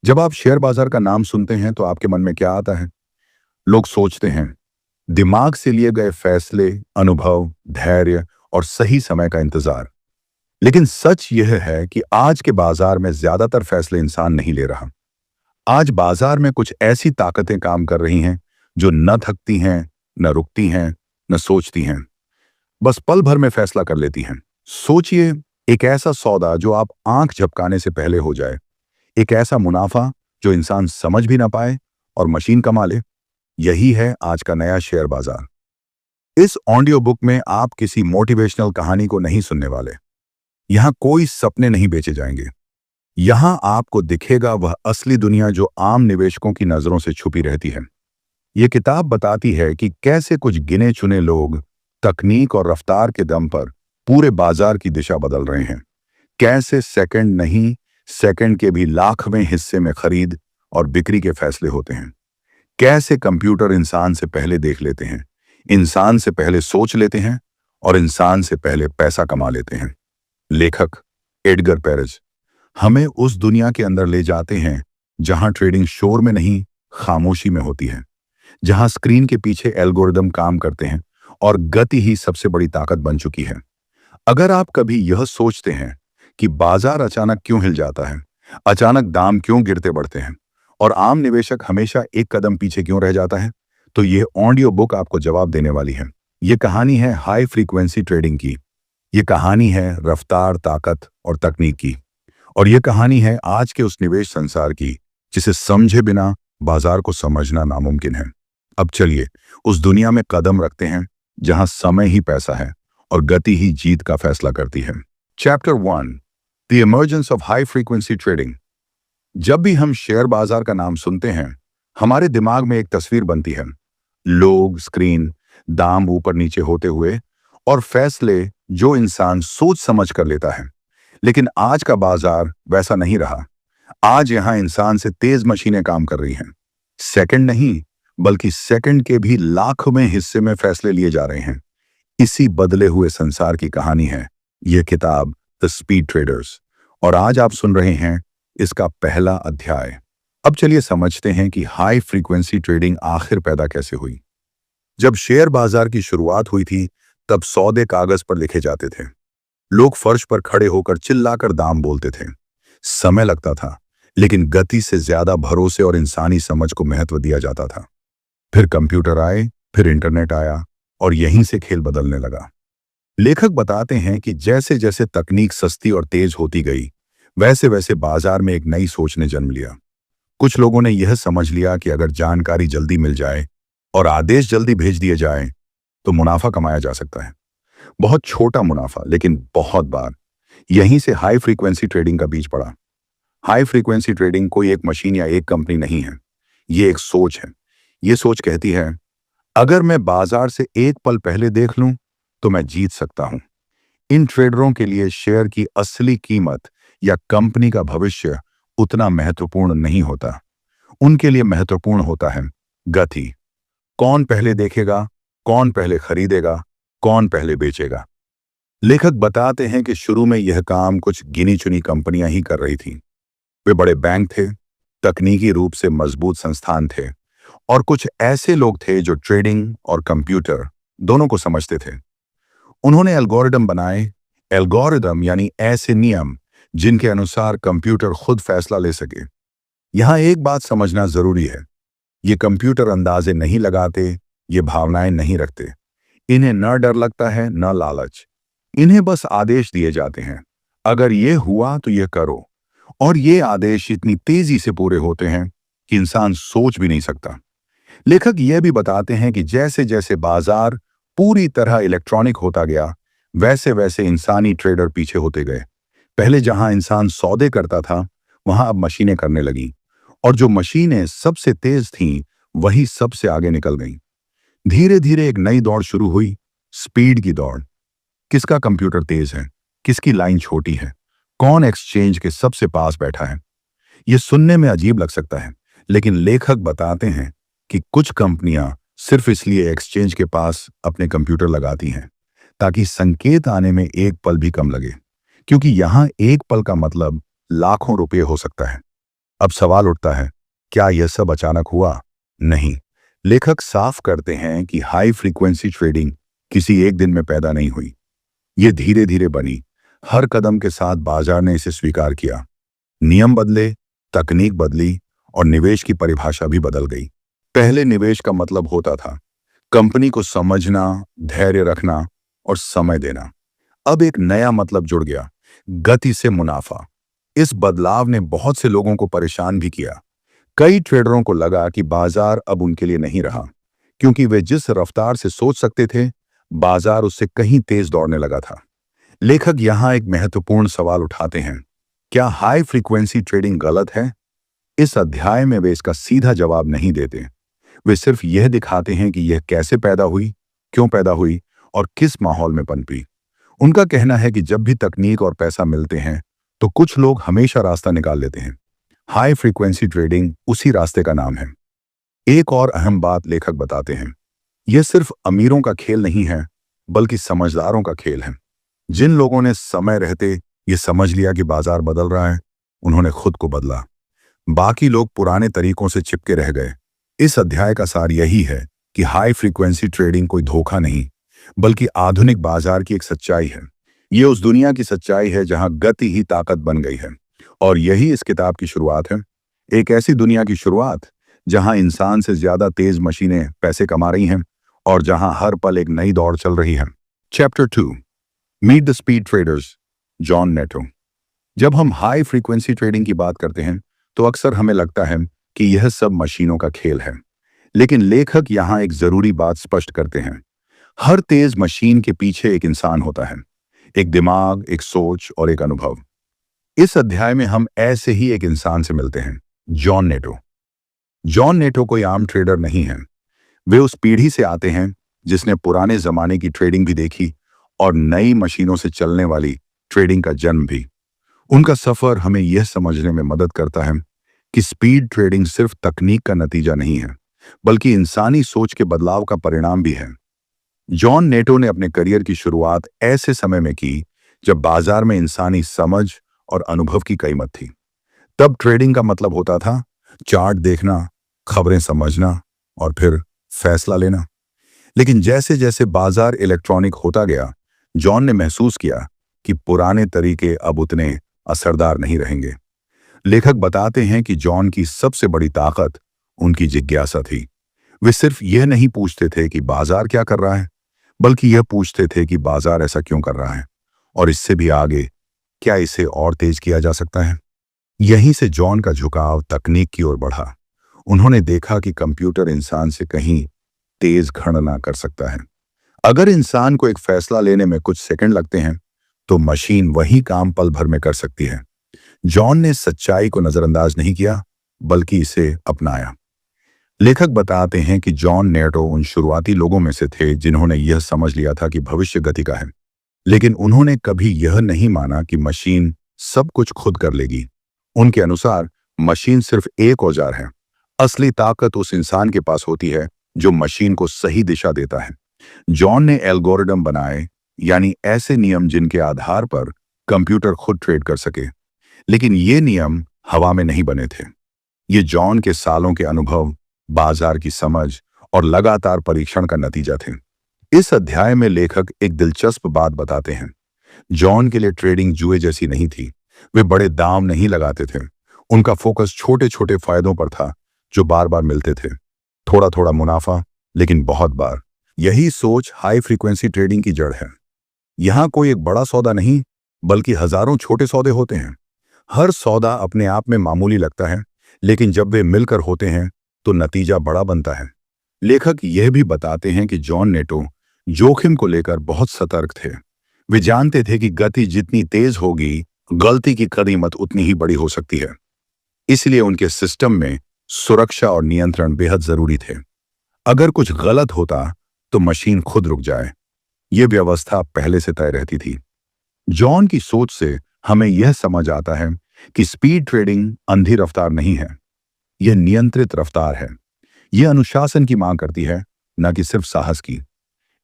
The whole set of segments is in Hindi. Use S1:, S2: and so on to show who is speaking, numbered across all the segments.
S1: जब आप शेयर बाजार का नाम सुनते हैं तो आपके मन में क्या आता है? लोग सोचते हैं दिमाग से लिए गए फैसले, अनुभव, धैर्य और सही समय का इंतजार। लेकिन सच यह है कि आज के बाजार में ज्यादातर फैसले इंसान नहीं ले रहा। आज बाजार में कुछ ऐसी ताकतें काम कर रही हैं जो न थकती हैं, न रुकती हैं, न सोचती हैं, बस पल भर में फैसला कर लेती हैं। सोचिए, एक ऐसा सौदा जो आप आंख झपकाने से पहले हो जाए, एक ऐसा मुनाफा जो इंसान समझ भी ना पाए और मशीन कमा ले। यही है आज का नया शेयर बाजार। इस ऑडियो बुक में आप किसी मोटिवेशनल कहानी को नहीं सुनने वाले। यहां कोई सपने नहीं बेचे जाएंगे। यहां आपको दिखेगा वह असली दुनिया जो आम निवेशकों की नजरों से छुपी रहती है। यह किताब बताती है कि कैसे कुछ गिने चुने लोग तकनीक और रफ्तार के दम पर पूरे बाजार की दिशा बदल रहे हैं। कैसे सेकंड नहीं, सेकंड के भी लाखवें हिस्से में खरीद और बिक्री के फैसले होते हैं। कैसे कंप्यूटर इंसान से पहले देख लेते हैं, इंसान से पहले सोच लेते हैं और इंसान से पहले पैसा कमा लेते हैं। लेखक एडगर पेरेज हमें उस दुनिया के अंदर ले जाते हैं जहां ट्रेडिंग शोर में नहीं, खामोशी में होती है, जहां स्क्रीन के पीछे एल्गोरिदम काम करते हैं और गति ही सबसे बड़ी ताकत बन चुकी है। अगर आप कभी यह सोचते हैं कि बाजार अचानक क्यों हिल जाता है, अचानक दाम क्यों गिरते बढ़ते हैं और आम निवेशक हमेशा एक कदम पीछे क्यों रह जाता है, तो यह ऑडियो बुक आपको जवाब देने वाली है। यह कहानी है हाई फ्रीक्वेंसी ट्रेडिंग की। यह कहानी है रफ्तार, ताकत और तकनीक की। और यह कहानी है आज के उस निवेश संसार की जिसे समझे बिना बाजार को समझना नामुमकिन है। अब चलिए उस दुनिया में कदम रखते हैं जहां समय ही पैसा है और गति ही जीत का फैसला करती है। Chapter 1, the emergence of high frequency trading. जब भी हम शेयर बाजार का नाम सुनते हैं, हमारे दिमाग में एक तस्वीर बनती है। लोग, स्क्रीन, दाम ऊपर नीचे होते हुए और फैसले जो इंसान सोच समझ कर लेता है। लेकिन आज का बाजार वैसा नहीं रहा। आज यहां इंसान से तेज मशीनें काम कर रही हैं। सेकंड नहीं, बल्कि सेकंड के भी लाखवें हिस्से में फैसले लिए जा रहे हैं। इसी बदले हुए संसार की कहानी है यह किताब, द स्पीड ट्रेडर्स। और आज आप सुन रहे हैं इसका पहला अध्याय। अब चलिए समझते हैं कि हाई फ्रीक्वेंसी ट्रेडिंग आखिर पैदा कैसे हुई। जब शेयर बाजार की शुरुआत हुई थी, तब सौदे कागज पर लिखे जाते थे। लोग फर्श पर खड़े होकर चिल्लाकर दाम बोलते थे। समय लगता था, लेकिन गति से ज्यादा भरोसे और इंसानी समझ को महत्व दिया जाता था। फिर कंप्यूटर आए, फिर इंटरनेट आया और यहीं से खेल बदलने लगा। लेखक बताते हैं कि जैसे जैसे तकनीक सस्ती और तेज होती गई, वैसे वैसे बाजार में एक नई सोच ने जन्म लिया। कुछ लोगों ने यह समझ लिया कि अगर जानकारी जल्दी मिल जाए और आदेश जल्दी भेज दिए जाएं, तो मुनाफा कमाया जा सकता है। बहुत छोटा मुनाफा, लेकिन बहुत बार। यहीं से हाई फ्रीक्वेंसी ट्रेडिंग का बीज पड़ा। हाई फ्रीक्वेंसी ट्रेडिंग कोई एक मशीन या एक कंपनी नहीं है, ये एक सोच है। ये सोच कहती है, अगर मैं बाजार से एक पल पहले देख लूं तो मैं जीत सकता हूं। इन ट्रेडरों के लिए शेयर की असली कीमत या कंपनी का भविष्य उतना महत्वपूर्ण नहीं होता। उनके लिए महत्वपूर्ण होता है गति। कौन पहले देखेगा, कौन पहले खरीदेगा, कौन पहले बेचेगा। लेखक बताते हैं कि शुरू में यह काम कुछ गिनी चुनी कंपनियां ही कर रही थीं। वे बड़े बैंक थे, तकनीकी रूप से मजबूत संस्थान थे और कुछ ऐसे लोग थे जो ट्रेडिंग और कंप्यूटर दोनों को समझते थे। उन्होंने एल्गोरिदम बनाए। एल्गोरिदम यानी ऐसे नियम जिनके अनुसार कंप्यूटर खुद फैसला ले सके। यहां एक बात समझना जरूरी है, ये कंप्यूटर अंदाजे नहीं लगाते, ये भावनाएं नहीं रखते। इन्हें न डर लगता है, न लालच। इन्हें बस आदेश दिए जाते हैं, अगर ये हुआ तो ये करो। और ये आदेश इतनी तेजी से पूरे होते हैं कि इंसान सोच भी नहीं सकता। लेखक यह भी बताते हैं कि जैसे जैसे बाजार पूरी तरह इलेक्ट्रॉनिक होता गया, वैसे वैसे इंसानी ट्रेडर पीछे होते गए। पहले जहां इंसान सौदे करता था, वहां अब मशीनें करने लगीं। और जो मशीनें सबसे तेज थीं, वही सबसे आगे निकल गईं। धीरे धीरे एक नई दौड़ शुरू हुई, स्पीड की दौड़। किसका कंप्यूटर तेज है, किसकी लाइन छोटी है, कौन एक्सचेंज के सबसे पास बैठा है। यह सुनने में अजीब लग सकता है, लेकिन लेखक बताते हैं कि कुछ कंपनियां सिर्फ इसलिए एक्सचेंज के पास अपने कंप्यूटर लगाती हैं ताकि संकेत आने में एक पल भी कम लगे, क्योंकि यहां एक पल का मतलब लाखों रुपए हो सकता है। अब सवाल उठता है, क्या यह सब अचानक हुआ? नहीं। लेखक साफ करते हैं कि हाई फ्रीक्वेंसी ट्रेडिंग किसी एक दिन में पैदा नहीं हुई। ये धीरे धीरे बनी। हर कदम के साथ बाजार ने इसे स्वीकार किया। नियम बदले, तकनीक बदली और निवेश की परिभाषा भी बदल गई। पहले निवेश का मतलब होता था कंपनी को समझना, धैर्य रखना और समय देना। अब एक नया मतलब जुड़ गया, गति से मुनाफा। इस बदलाव ने बहुत से लोगों को परेशान भी किया। कई ट्रेडरों को लगा कि बाजार अब उनके लिए नहीं रहा, क्योंकि वे जिस रफ्तार से सोच सकते थे, बाजार उससे कहीं तेज दौड़ने लगा था। लेखक यहां एक महत्वपूर्ण सवाल उठाते हैं, क्या हाई फ्रीक्वेंसी ट्रेडिंग गलत है? इस अध्याय में वे इसका सीधा जवाब नहीं देते। वे सिर्फ यह दिखाते हैं कि यह कैसे पैदा हुई, क्यों पैदा हुई और किस माहौल में पनपी। उनका कहना है कि जब भी तकनीक और पैसा मिलते हैं तो कुछ लोग हमेशा रास्ता निकाल लेते हैं। हाई फ्रीक्वेंसी ट्रेडिंग उसी रास्ते का नाम है। एक और अहम बात लेखक बताते हैं, यह सिर्फ अमीरों का खेल नहीं है, बल्कि समझदारों का खेल है। जिन लोगों ने समय रहते ये समझ लिया कि बाजार बदल रहा है, उन्होंने खुद को बदला। बाकी लोग पुराने तरीकों से चिपके रह गए। इस अध्याय का सार यही है कि हाई फ्रीक्वेंसी ट्रेडिंग कोई धोखा नहीं, बल्कि आधुनिक बाजार की एक सच्चाई है। ये उस दुनिया की सच्चाई है जहां गति ही ताकत बन गई है, और यही इस किताब की शुरुआत है। एक ऐसी दुनिया की शुरुआत जहां इंसान से ज्यादा तेज मशीनें पैसे कमा रही हैं और जहां हर पल एक नई दौड़ चल रही है। Chapter 2, meet the speed traders, John Neto. जब हम हाई फ्रीक्वेंसी ट्रेडिंग की बात करते हैं तो अक्सर हमें लगता है कि यह सब मशीनों का खेल है, लेकिन लेखक यहां एक जरूरी बात स्पष्ट करते हैं। हर तेज मशीन के पीछे एक इंसान होता है, एक दिमाग, एक सोच और एक अनुभव। इस अध्याय में हम ऐसे ही एक इंसान से मिलते हैं, जॉन नेटो। जॉन नेटो कोई आम ट्रेडर नहीं है। वे उस पीढ़ी से आते हैं जिसने पुराने जमाने की ट्रेडिंग भी देखी और नई मशीनों से चलने वाली ट्रेडिंग का जन्म भी। उनका सफर हमें यह समझने में मदद करता है कि स्पीड ट्रेडिंग सिर्फ तकनीक का नतीजा नहीं है, बल्कि इंसानी सोच के बदलाव का परिणाम भी है। जॉन नेटो ने अपने करियर की शुरुआत ऐसे समय में की जब बाजार में इंसानी समझ और अनुभव की कीमत थी। तब ट्रेडिंग का मतलब होता था चार्ट देखना, खबरें समझना और फिर फैसला लेना। लेकिन जैसे जैसे बाजार इलेक्ट्रॉनिक होता गया, जॉन ने महसूस किया कि पुराने तरीके अब उतने असरदार नहीं रहेंगे। लेखक बताते हैं कि जॉन की सबसे बड़ी ताकत उनकी जिज्ञासा थी। वे सिर्फ यह नहीं पूछते थे कि बाजार क्या कर रहा है, बल्कि यह पूछते थे कि बाजार ऐसा क्यों कर रहा है, और इससे भी आगे, क्या इसे और तेज किया जा सकता है। यहीं से जॉन का झुकाव तकनीक की ओर बढ़ा। उन्होंने देखा कि कंप्यूटर इंसान से कहीं तेज गणना कर सकता है। अगर इंसान को एक फैसला लेने में कुछ सेकंड लगते हैं, तो मशीन वही काम पल भर में कर सकती है। जॉन ने सच्चाई को नजरअंदाज नहीं किया, बल्कि इसे अपनाया। लेखक बताते हैं कि जॉन नेटो उन शुरुआती लोगों में से थे जिन्होंने यह समझ लिया था कि भविष्य गति का है, लेकिन उन्होंने कभी यह नहीं माना कि मशीन सब कुछ खुद कर लेगी। उनके अनुसार मशीन सिर्फ एक औजार है। असली ताकत उस इंसान के पास होती है जो मशीन को सही दिशा देता है। जॉन ने एल्गोरिदम बनाए, यानी ऐसे नियम जिनके आधार पर कंप्यूटर खुद ट्रेड कर सके, लेकिन ये नियम हवा में नहीं बने थे। ये जॉन के सालों के अनुभव, बाजार की समझ और लगातार परीक्षण का नतीजा थे। इस अध्याय में लेखक एक दिलचस्प बात बताते हैं। जॉन के लिए ट्रेडिंग जुए जैसी नहीं थी। वे बड़े दाम नहीं लगाते थे। उनका फोकस छोटे छोटे फायदों पर था जो बार बार मिलते थे। थोड़ा थोड़ा मुनाफा, लेकिन बहुत बार। यही सोच हाई फ्रीक्वेंसी ट्रेडिंग की जड़ है। यहां कोई एक बड़ा सौदा नहीं, बल्कि हजारों छोटे सौदे होते हैं। हर सौदा अपने आप में मामूली लगता है, लेकिन जब वे मिलकर होते हैं तो नतीजा बड़ा बनता है। लेखक यह भी बताते हैं कि जॉन नेटो जोखिम को लेकर बहुत सतर्क थे। वे जानते थे कि गति जितनी तेज होगी, गलती की कीमत उतनी ही बड़ी हो सकती है। इसलिए उनके सिस्टम में सुरक्षा और नियंत्रण बेहद जरूरी थे। अगर कुछ गलत होता तो मशीन खुद रुक जाए। यह व्यवस्था पहले से तय रहती थी। जॉन की सोच से हमें यह समझ आता है कि स्पीड ट्रेडिंग अंधी रफ्तार नहीं है, यह नियंत्रित रफ्तार है। यह अनुशासन की मांग करती है, न कि सिर्फ साहस की।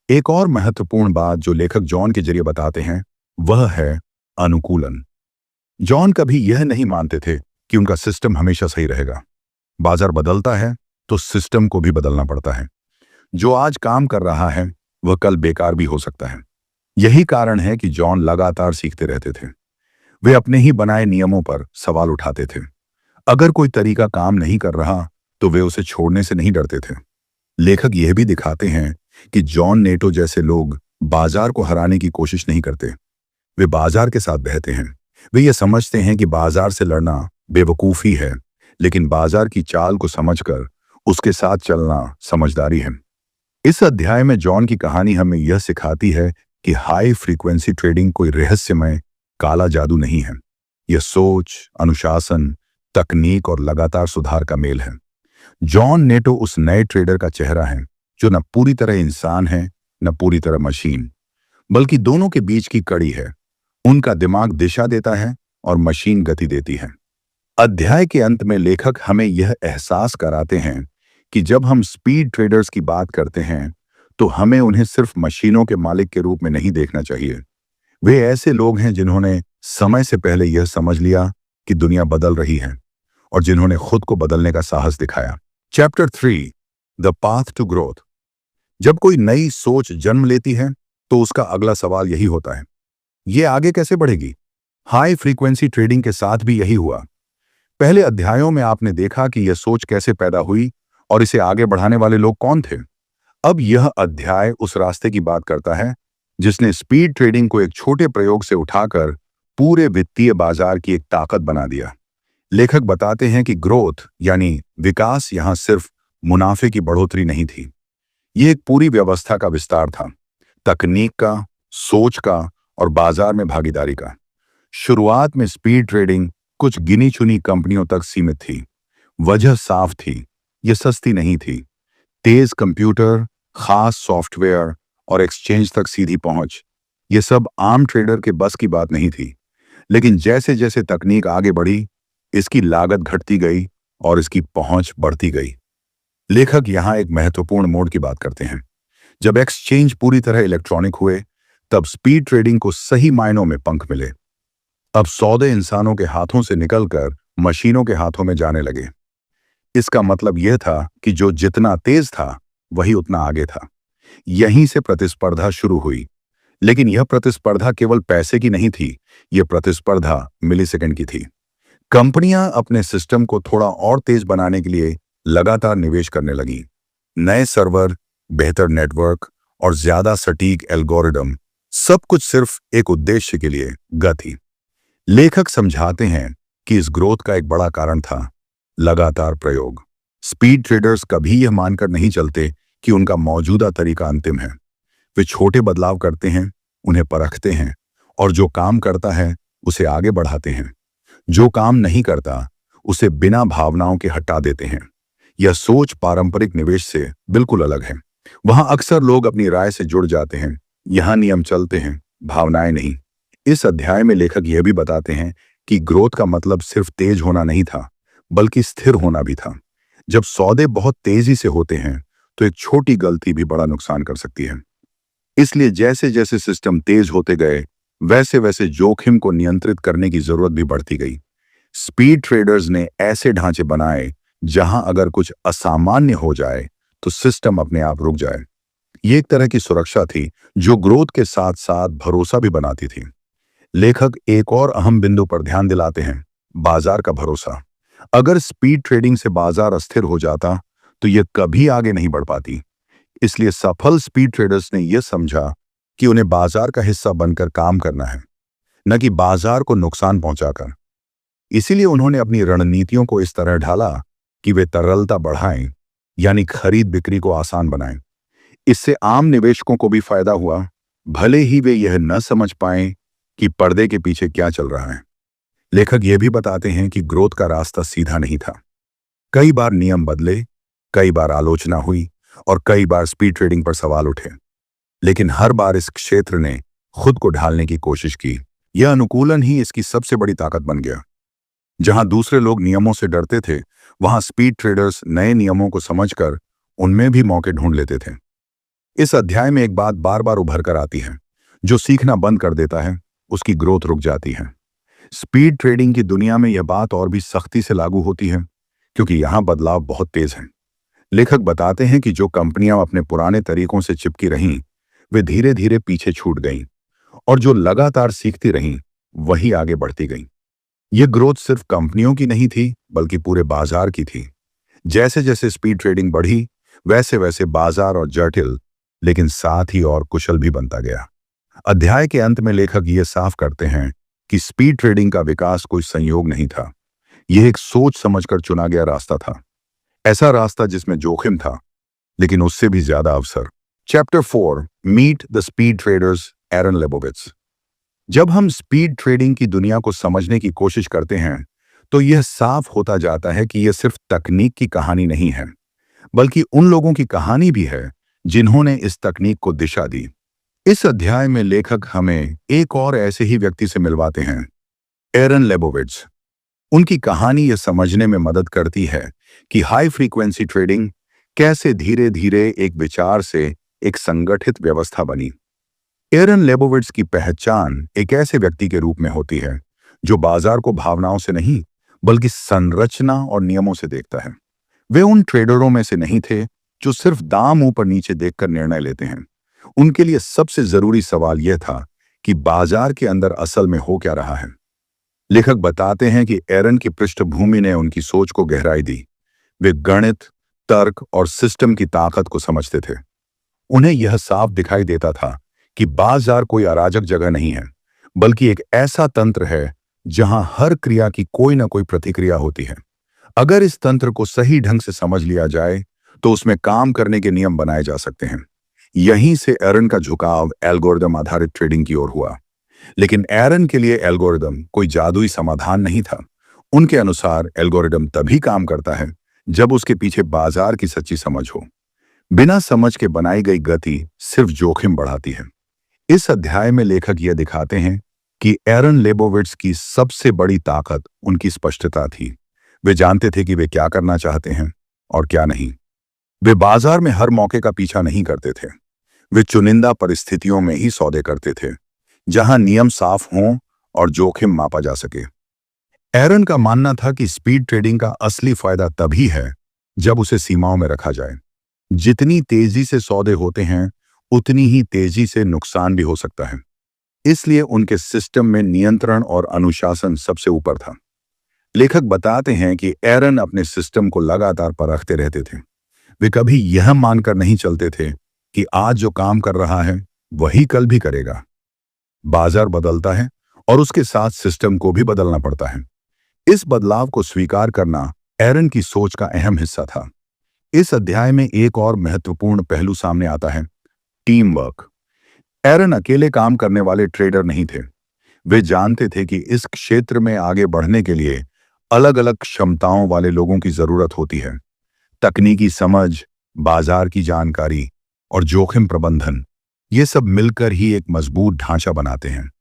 S1: एक और महत्वपूर्ण बात जो लेखक जॉन के जरिए बताते हैं, वह है अनुकूलन। जॉन कभी यह नहीं मानते थे कि उनका सिस्टम हमेशा सही रहेगा। बाजार बदलता है तो सिस्टम को भी बदलना पड़ता है। जो आज काम कर रहा है वह कल बेकार भी हो सकता है। यही कारण है कि जॉन लगातार सीखते रहते थे। वे अपने ही बनाए नियमों पर सवाल उठाते थे। अगर कोई तरीका काम नहीं कर रहा तो वे उसे छोड़ने से नहीं डरते थे। लेखक यह भी दिखाते हैं कि जॉन नेटो जैसे लोग बाजार को हराने की कोशिश नहीं करते। वे बाजार के साथ बहते हैं। वे ये समझते हैं कि बाजार से लड़ना बेवकूफ़ी है, लेकिन बाजार की चाल को समझकर उसके साथ चलना समझदारी है। इस अध्याय में जॉन की कहानी हमें यह सिखाती है कि हाई फ्रीक्वेंसी ट्रेडिंग कोई रहस्यमय काला जादू नहीं है। यह सोच, अनुशासन, तकनीक और लगातार सुधार का मेल है। जॉन नेटो उस नए ट्रेडर का चेहरा है जो न पूरी तरह इंसान है न पूरी तरह मशीन, बल्कि दोनों के बीच की कड़ी है। उनका दिमाग दिशा देता है और मशीन गति देती है। अध्याय के अंत में लेखक हमें यह एहसास कराते हैं कि जब हम स्पीड ट्रेडर्स की बात करते हैं तो हमें उन्हें सिर्फ मशीनों के मालिक के रूप में नहीं देखना चाहिए। वे ऐसे लोग हैं जिन्होंने समय से पहले यह समझ लिया कि दुनिया बदल रही है और जिन्होंने खुद को बदलने का साहस दिखाया। Chapter 3, the path to growth. जब कोई नई सोच जन्म लेती है तो उसका अगला सवाल यही होता है, ये आगे कैसे बढ़ेगी? हाई फ्रीक्वेंसी ट्रेडिंग के साथ भी यही हुआ। पहले अध्यायों में आपने देखा कि यह सोच कैसे पैदा हुई और इसे आगे बढ़ाने वाले लोग कौन थे। अब यह अध्याय उस रास्ते की बात करता है जिसने स्पीड ट्रेडिंग को एक छोटे प्रयोग से उठाकर पूरे वित्तीय बाजार की एक ताकत बना दिया। लेखक बताते हैं कि ग्रोथ यानी विकास यहां सिर्फ मुनाफे की बढ़ोतरी नहीं थी, यह एक पूरी व्यवस्था का विस्तार था, तकनीक का, सोच का और बाजार में भागीदारी का। शुरुआत में स्पीड ट्रेडिंग कुछ गिनी चुनी कंपनियों तक सीमित थी। वजह साफ थी, यह सस्ती नहीं थी। तेज कंप्यूटर, खास सॉफ्टवेयर और एक्सचेंज तक सीधी पहुंच, यह सब आम ट्रेडर के बस की बात नहीं थी। लेकिन जैसे जैसे तकनीक आगे बढ़ी, इसकी लागत घटती गई और इसकी पहुंच बढ़ती गई। लेखक यहां एक महत्वपूर्ण मोड़ की बात करते हैं। जब एक्सचेंज पूरी तरह इलेक्ट्रॉनिक हुए, तब स्पीड ट्रेडिंग को सही मायनों में पंख मिले। अब सौदे इंसानों के हाथों से निकलकर मशीनों के हाथों में जाने लगे। इसका मतलब यह था कि जो जितना तेज था वही उतना आगे था। यहीं से प्रतिस्पर्धा शुरू हुई। लेकिन यह प्रतिस्पर्धा केवल पैसे की नहीं थी, यह प्रतिस्पर्धा मिलीसेकंड की थी। कंपनियां अपने सिस्टम को थोड़ा और तेज बनाने के लिए लगातार निवेश करने लगीं। नए सर्वर, बेहतर नेटवर्क और ज्यादा सटीक एल्गोरिदम, सब कुछ सिर्फ एक उद्देश्य के लिए गति। लेखक समझाते हैं कि इस ग्रोथ का एक बड़ा कारण था लगातार प्रयोग। स्पीड ट्रेडर्स कभी यह मानकर नहीं चलते कि उनका मौजूदा तरीका अंतिम है। वे छोटे बदलाव करते हैं, उन्हें परखते हैं और जो काम करता है उसे आगे बढ़ाते हैं। जो काम नहीं करता उसे बिना भावनाओं के हटा देते हैं। यह सोच पारंपरिक निवेश से बिल्कुल अलग है। वहां अक्सर लोग अपनी राय से जुड़ जाते हैं, यहां नियम चलते हैं, भावनाएं नहीं। इस अध्याय में लेखक यह भी बताते हैं कि ग्रोथ का मतलब सिर्फ तेज होना नहीं था, बल्कि स्थिर होना भी था। जब सौदे बहुत तेजी से होते हैं तो एक छोटी गलती भी बड़ा नुकसान कर सकती है। इसलिए जैसे जैसे सिस्टम तेज होते गए, वैसे वैसे जोखिम को नियंत्रित करने की जरूरत भी बढ़ती गई। स्पीड ट्रेडर्स ने ऐसे ढांचे बनाए जहां अगर कुछ असामान्य हो जाए तो सिस्टम अपने आप रुक जाए। ये एक तरह की सुरक्षा थी जो ग्रोथ के साथ साथ भरोसा भी बनाती थी। लेखक एक और अहम बिंदु पर ध्यान दिलाते हैं, बाजार का भरोसा। अगर स्पीड ट्रेडिंग से बाजार अस्थिर हो जाता तो यह कभी आगे नहीं बढ़ पाती। इसलिए सफल स्पीड ट्रेडर्स ने यह समझा कि उन्हें बाजार का हिस्सा बनकर काम करना है, न कि बाजार को नुकसान पहुंचाकर। इसीलिए उन्होंने अपनी रणनीतियों को इस तरह ढाला कि वे तरलता बढ़ाएं, यानी खरीद बिक्री को आसान बनाएं। इससे आम निवेशकों को भी फायदा हुआ, भले ही वे यह न समझ पाएं कि पर्दे के पीछे क्या चल रहा है। लेखक यह भी बताते हैं कि ग्रोथ का रास्ता सीधा नहीं था। कई बार नियम बदले, कई बार आलोचना हुई और कई बार स्पीड ट्रेडिंग पर सवाल उठे। लेकिन हर बार इस क्षेत्र ने खुद को ढालने की कोशिश की। यह अनुकूलन ही इसकी सबसे बड़ी ताकत बन गया। जहां दूसरे लोग नियमों से डरते थे, वहां स्पीड ट्रेडर्स नए नियमों को समझकर उनमें भी मौके ढूंढ लेते थे। इस अध्याय में एक बात बार बार उभर कर आती है, जो सीखना बंद कर देता है उसकी ग्रोथ रुक जाती है। स्पीड ट्रेडिंग की दुनिया में यह बात और भी सख्ती से लागू होती है, क्योंकि यहां बदलाव बहुत तेज है। लेखक बताते हैं कि जो कंपनियां अपने पुराने तरीकों से चिपकी रहीं, वे धीरे धीरे पीछे छूट गईं, और जो लगातार सीखती रहीं, वही आगे बढ़ती गईं। ये ग्रोथ सिर्फ कंपनियों की नहीं थी, बल्कि पूरे बाजार की थी। जैसे जैसे स्पीड ट्रेडिंग बढ़ी, वैसे वैसे बाजार और जटिल, लेकिन साथ ही और कुशल भी बनता गया। अध्याय के अंत में लेखक ये साफ करते हैं कि स्पीड ट्रेडिंग का विकास कोई संयोग नहीं था। यह एक सोच समझकर चुना गया रास्ता था, ऐसा रास्ता जिसमें जोखिम था, लेकिन उससे भी ज्यादा अवसर। Chapter 4, meet the speed traders, Aaron Lebowitz. जब हम स्पीड ट्रेडिंग की दुनिया को समझने की कोशिश करते हैं, तो यह साफ होता जाता है कि यह सिर्फ तकनीक की कहानी नहीं है, बल्कि उन लोगों की कहानी भी है जिन्होंने इस तकनीक को दिशा दी। इस अध्याय में लेखक हमें एक और ऐसे ही व्यक्ति से मिलवाते हैं, एरन लेबोविट्ज। उनकी कहानी यह समझने में मदद करती है कि हाई फ्रीक्वेंसी ट्रेडिंग कैसे धीरे धीरे एक विचार से एक संगठित व्यवस्था बनी। एरन लेबोविट्ज की पहचान एक ऐसे व्यक्ति के रूप में होती है जो बाजार को भावनाओं से नहीं, बल्कि संरचना और नियमों से देखता है। वे उन ट्रेडरों में से नहीं थे जो सिर्फ दाम ऊपर नीचे देखकर निर्णय लेते हैं। उनके लिए सबसे जरूरी सवाल यह था कि बाजार के अंदर असल में हो क्या रहा है। लेखक बताते हैं कि एरन की पृष्ठभूमि ने उनकी सोच को गहराई दी। वे गणित, तर्क और सिस्टम की ताकत को समझते थे। उन्हें यह साफ दिखाई देता था कि बाजार कोई अराजक जगह नहीं है, बल्कि एक ऐसा तंत्र है जहां हर क्रिया की कोई ना कोई प्रतिक्रिया होती है। अगर इस तंत्र को सही ढंग से समझ लिया जाए, तो उसमें काम करने के नियम बनाए जा सकते हैं। यहीं से एरन का झुकाव एल्गोरिदम आधारित ट्रेडिंग की ओर हुआ। लेकिन एरन के लिए एल्गोरिदम कोई जादुई समाधान नहीं था। उनके अनुसार एल्गोरिदम तभी काम करता है जब उसके पीछे बाजार की सच्ची समझ हो। बिना समझ के बनाई गई गति सिर्फ जोखिम बढ़ाती है। इस अध्याय में लेखक यह दिखाते हैं कि एरन लेबोविट्ज की सबसे बड़ी ताकत उनकी स्पष्टता थी। वे जानते थे कि वे क्या करना चाहते हैं और क्या नहीं। वे बाजार में हर मौके का पीछा नहीं करते थे। वे चुनिंदा परिस्थितियों में ही सौदे करते थे, जहां नियम साफ हों और जोखिम मापा जा सके। एरन का मानना था कि स्पीड ट्रेडिंग का असली फायदा तभी है जब उसे सीमाओं में रखा जाए। जितनी तेजी से सौदे होते हैं, उतनी ही तेजी से नुकसान भी हो सकता है। इसलिए उनके सिस्टम में नियंत्रण और अनुशासन सबसे ऊपर था। लेखक बताते हैं कि एरन अपने सिस्टम को लगातार परखते रहते थे। वे कभी यह मानकर नहीं चलते थे कि आज जो काम कर रहा है वही कल भी करेगा। बाजार बदलता है और उसके साथ सिस्टम को भी बदलना पड़ता है। इस बदलाव को स्वीकार करना एरन की सोच का अहम हिस्सा था। इस अध्याय में एक और महत्वपूर्ण पहलू सामने आता है, टीम वर्क। एरन अकेले काम करने वाले ट्रेडर नहीं थे। वे जानते थे कि इस क्षेत्र में आगे बढ़ने के लिए अलग अलग क्षमताओं वाले लोगों की जरूरत होती है। तकनीकी समझ, बाजार की जानकारी और जोखिम प्रबंधन, ये सब मिलकर ही एक मजबूत ढांचा बनाते हैं।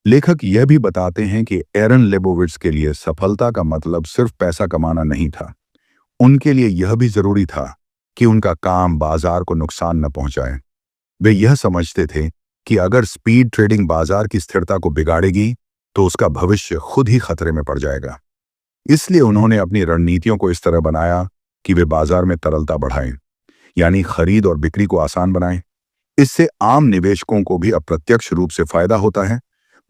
S1: लेखक यह भी बताते हैं कि एरन लेबोविट्ज के लिए सफलता का मतलब सिर्फ पैसा कमाना नहीं था। उनके लिए यह भी जरूरी था कि उनका काम बाजार को नुकसान न पहुंचाए। वे यह समझते थे कि अगर स्पीड ट्रेडिंग बाजार की स्थिरता को बिगाड़ेगी, तो उसका भविष्य खुद ही खतरे में पड़ जाएगा। इसलिए उन्होंने अपनी रणनीतियों को इस तरह बनाया कि वे बाजार में तरलता बढ़ाएं, यानी खरीद और बिक्री को आसान बनाएं। इससे आम निवेशकों को भी अप्रत्यक्ष रूप से फायदा होता है,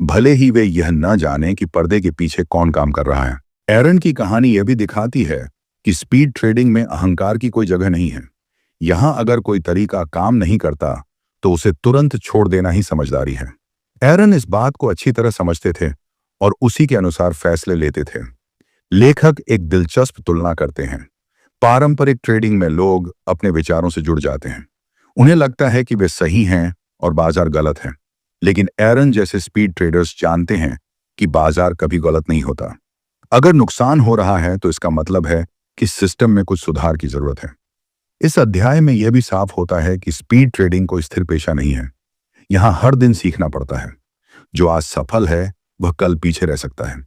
S1: भले ही वे यह न जाने कि पर्दे के पीछे कौन काम कर रहा है। एरन की कहानी यह भी दिखाती है कि स्पीड ट्रेडिंग में अहंकार की कोई जगह नहीं है। यहां अगर कोई तरीका काम नहीं करता, तो उसे तुरंत छोड़ देना ही समझदारी है। एरन इस बात को अच्छी तरह समझते थे और उसी के अनुसार फैसले लेते थे। लेखक एक दिलचस्प तुलना करते हैं। पारंपरिक ट्रेडिंग में लोग अपने विचारों से जुड़ जाते हैं। उन्हें लगता है कि वे सही हैं और बाजार गलत है। लेकिन एरन जैसे स्पीड ट्रेडर्स जानते हैं कि बाजार कभी गलत नहीं होता। अगर नुकसान हो रहा है, तो इसका मतलब है कि सिस्टम में कुछ सुधार की जरूरत है। इस अध्याय में यह भी साफ होता है कि स्पीड ट्रेडिंग कोई स्थिर पेशा नहीं है। यहां हर दिन सीखना पड़ता है। जो आज सफल है, वह कल पीछे रह सकता है।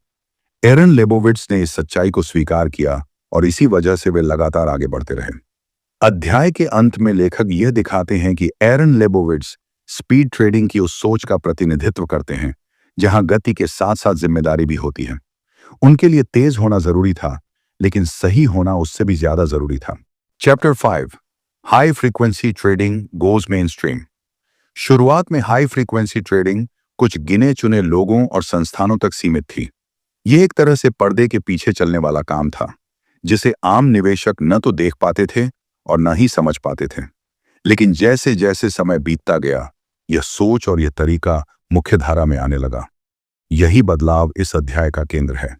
S1: एरन लेबोविट्ज ने इस सच्चाई को स्वीकार किया और इसी वजह से वे लगातार आगे बढ़ते रहे। अध्याय के अंत में लेखक यह दिखाते हैं कि एरन लेबोविट्ज स्पीड ट्रेडिंग की उस सोच का प्रतिनिधित्व करते हैं जहां गति के साथ साथ जिम्मेदारी भी होती है। उनके लिए तेज होना जरूरी था, लेकिन सही होना उससे भी ज्यादा जरूरी था। Chapter 5, high frequency trading goes main stream. शुरुआत में हाई फ्रीक्वेंसी ट्रेडिंग कुछ गिने चुने लोगों और संस्थानों तक सीमित थी। यह एक तरह से पर्दे के पीछे चलने वाला काम था, जिसे आम निवेशक न तो देख पाते थे और न ही समझ पाते थे। लेकिन जैसे जैसे समय बीतता गया, यह सोच और यह तरीका मुख्य धारा में आने लगा। यही बदलाव इस अध्याय का केंद्र है।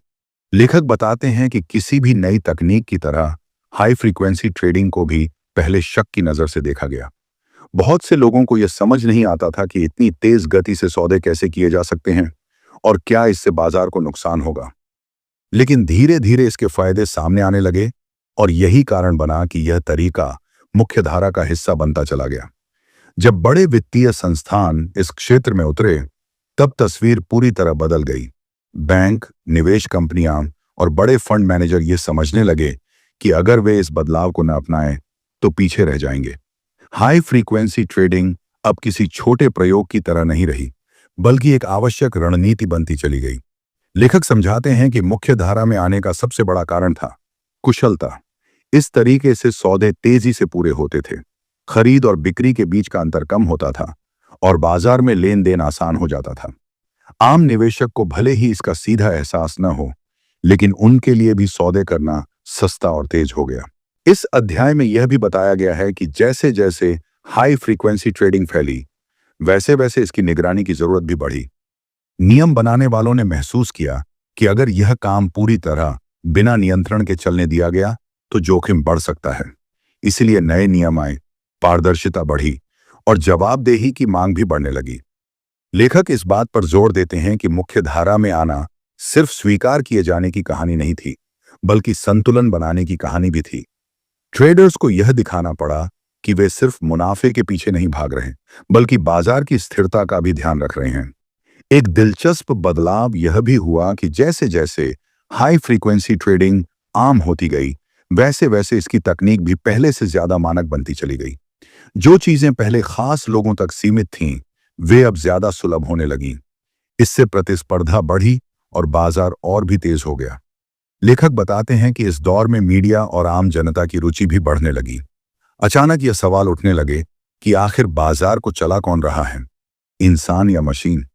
S1: लेखक बताते हैं कि किसी भी नई तकनीक की तरह हाई फ्रीक्वेंसी ट्रेडिंग को भी पहले शक की नजर से देखा गया। बहुत से लोगों को यह समझ नहीं आता था कि इतनी तेज गति से सौदे कैसे किए जा सकते हैं और क्या इससे बाजार को नुकसान होगा। लेकिन धीरे धीरे इसके फायदे सामने आने लगे और यही कारण बना कि यह तरीका मुख्यधारा का हिस्सा बनता चला गया। जब बड़े वित्तीय संस्थान इस क्षेत्र में उतरे, तब तस्वीर पूरी तरह बदल गई। बैंक, निवेश कंपनियां और बड़े फंड मैनेजर ये समझने लगे कि अगर वे इस बदलाव को न अपनाएं तो पीछे रह जाएंगे। हाई फ्रीक्वेंसी ट्रेडिंग अब किसी छोटे प्रयोग की तरह नहीं रही, बल्कि एक आवश्यक रणनीति बनती चली गई। लेखक समझाते हैं कि मुख्य धारा में आने का सबसे बड़ा कारण था कुशलता। इस तरीके से सौदे तेजी से पूरे होते थे, खरीद और बिक्री के बीच का अंतर कम होता था और बाजार में लेन देन आसान हो जाता था। आम निवेशक को भले ही इसका सीधा एहसास न हो, लेकिन उनके लिए भी सौदे करना सस्ता और तेज हो गया। इस अध्याय में यह भी बताया गया है कि जैसे जैसे हाई फ्रीक्वेंसी ट्रेडिंग फैली, वैसे वैसे इसकी निगरानी की जरूरत भी बढ़ी। नियम बनाने वालों ने महसूस किया कि अगर यह काम पूरी तरह बिना नियंत्रण के चलने दिया गया तो जोखिम बढ़ सकता है। इसलिए नए नियम आए, पारदर्शिता बढ़ी और जवाबदेही की मांग भी बढ़ने लगी। लेखक इस बात पर जोर देते हैं कि मुख्य धारा में आना सिर्फ स्वीकार किए जाने की कहानी नहीं थी, बल्कि संतुलन बनाने की कहानी भी थी। ट्रेडर्स को यह दिखाना पड़ा कि वे सिर्फ मुनाफे के पीछे नहीं भाग रहे, बल्कि बाजार की स्थिरता का भी ध्यान रख रहे हैं। एक दिलचस्प बदलाव यह भी हुआ कि जैसे जैसे हाई फ्रीक्वेंसी ट्रेडिंग आम होती गई, वैसे वैसे इसकी तकनीक भी पहले से ज्यादा मानक बनती चली गई। जो चीजें पहले खास लोगों तक सीमित थीं, वे अब ज्यादा सुलभ होने लगीं। इससे प्रतिस्पर्धा बढ़ी और बाजार और भी तेज हो गया। लेखक बताते हैं कि इस दौर में मीडिया और आम जनता की रुचि भी बढ़ने लगी। अचानक यह सवाल उठने लगे कि आखिर बाजार को चला कौन रहा है, इंसान या मशीन।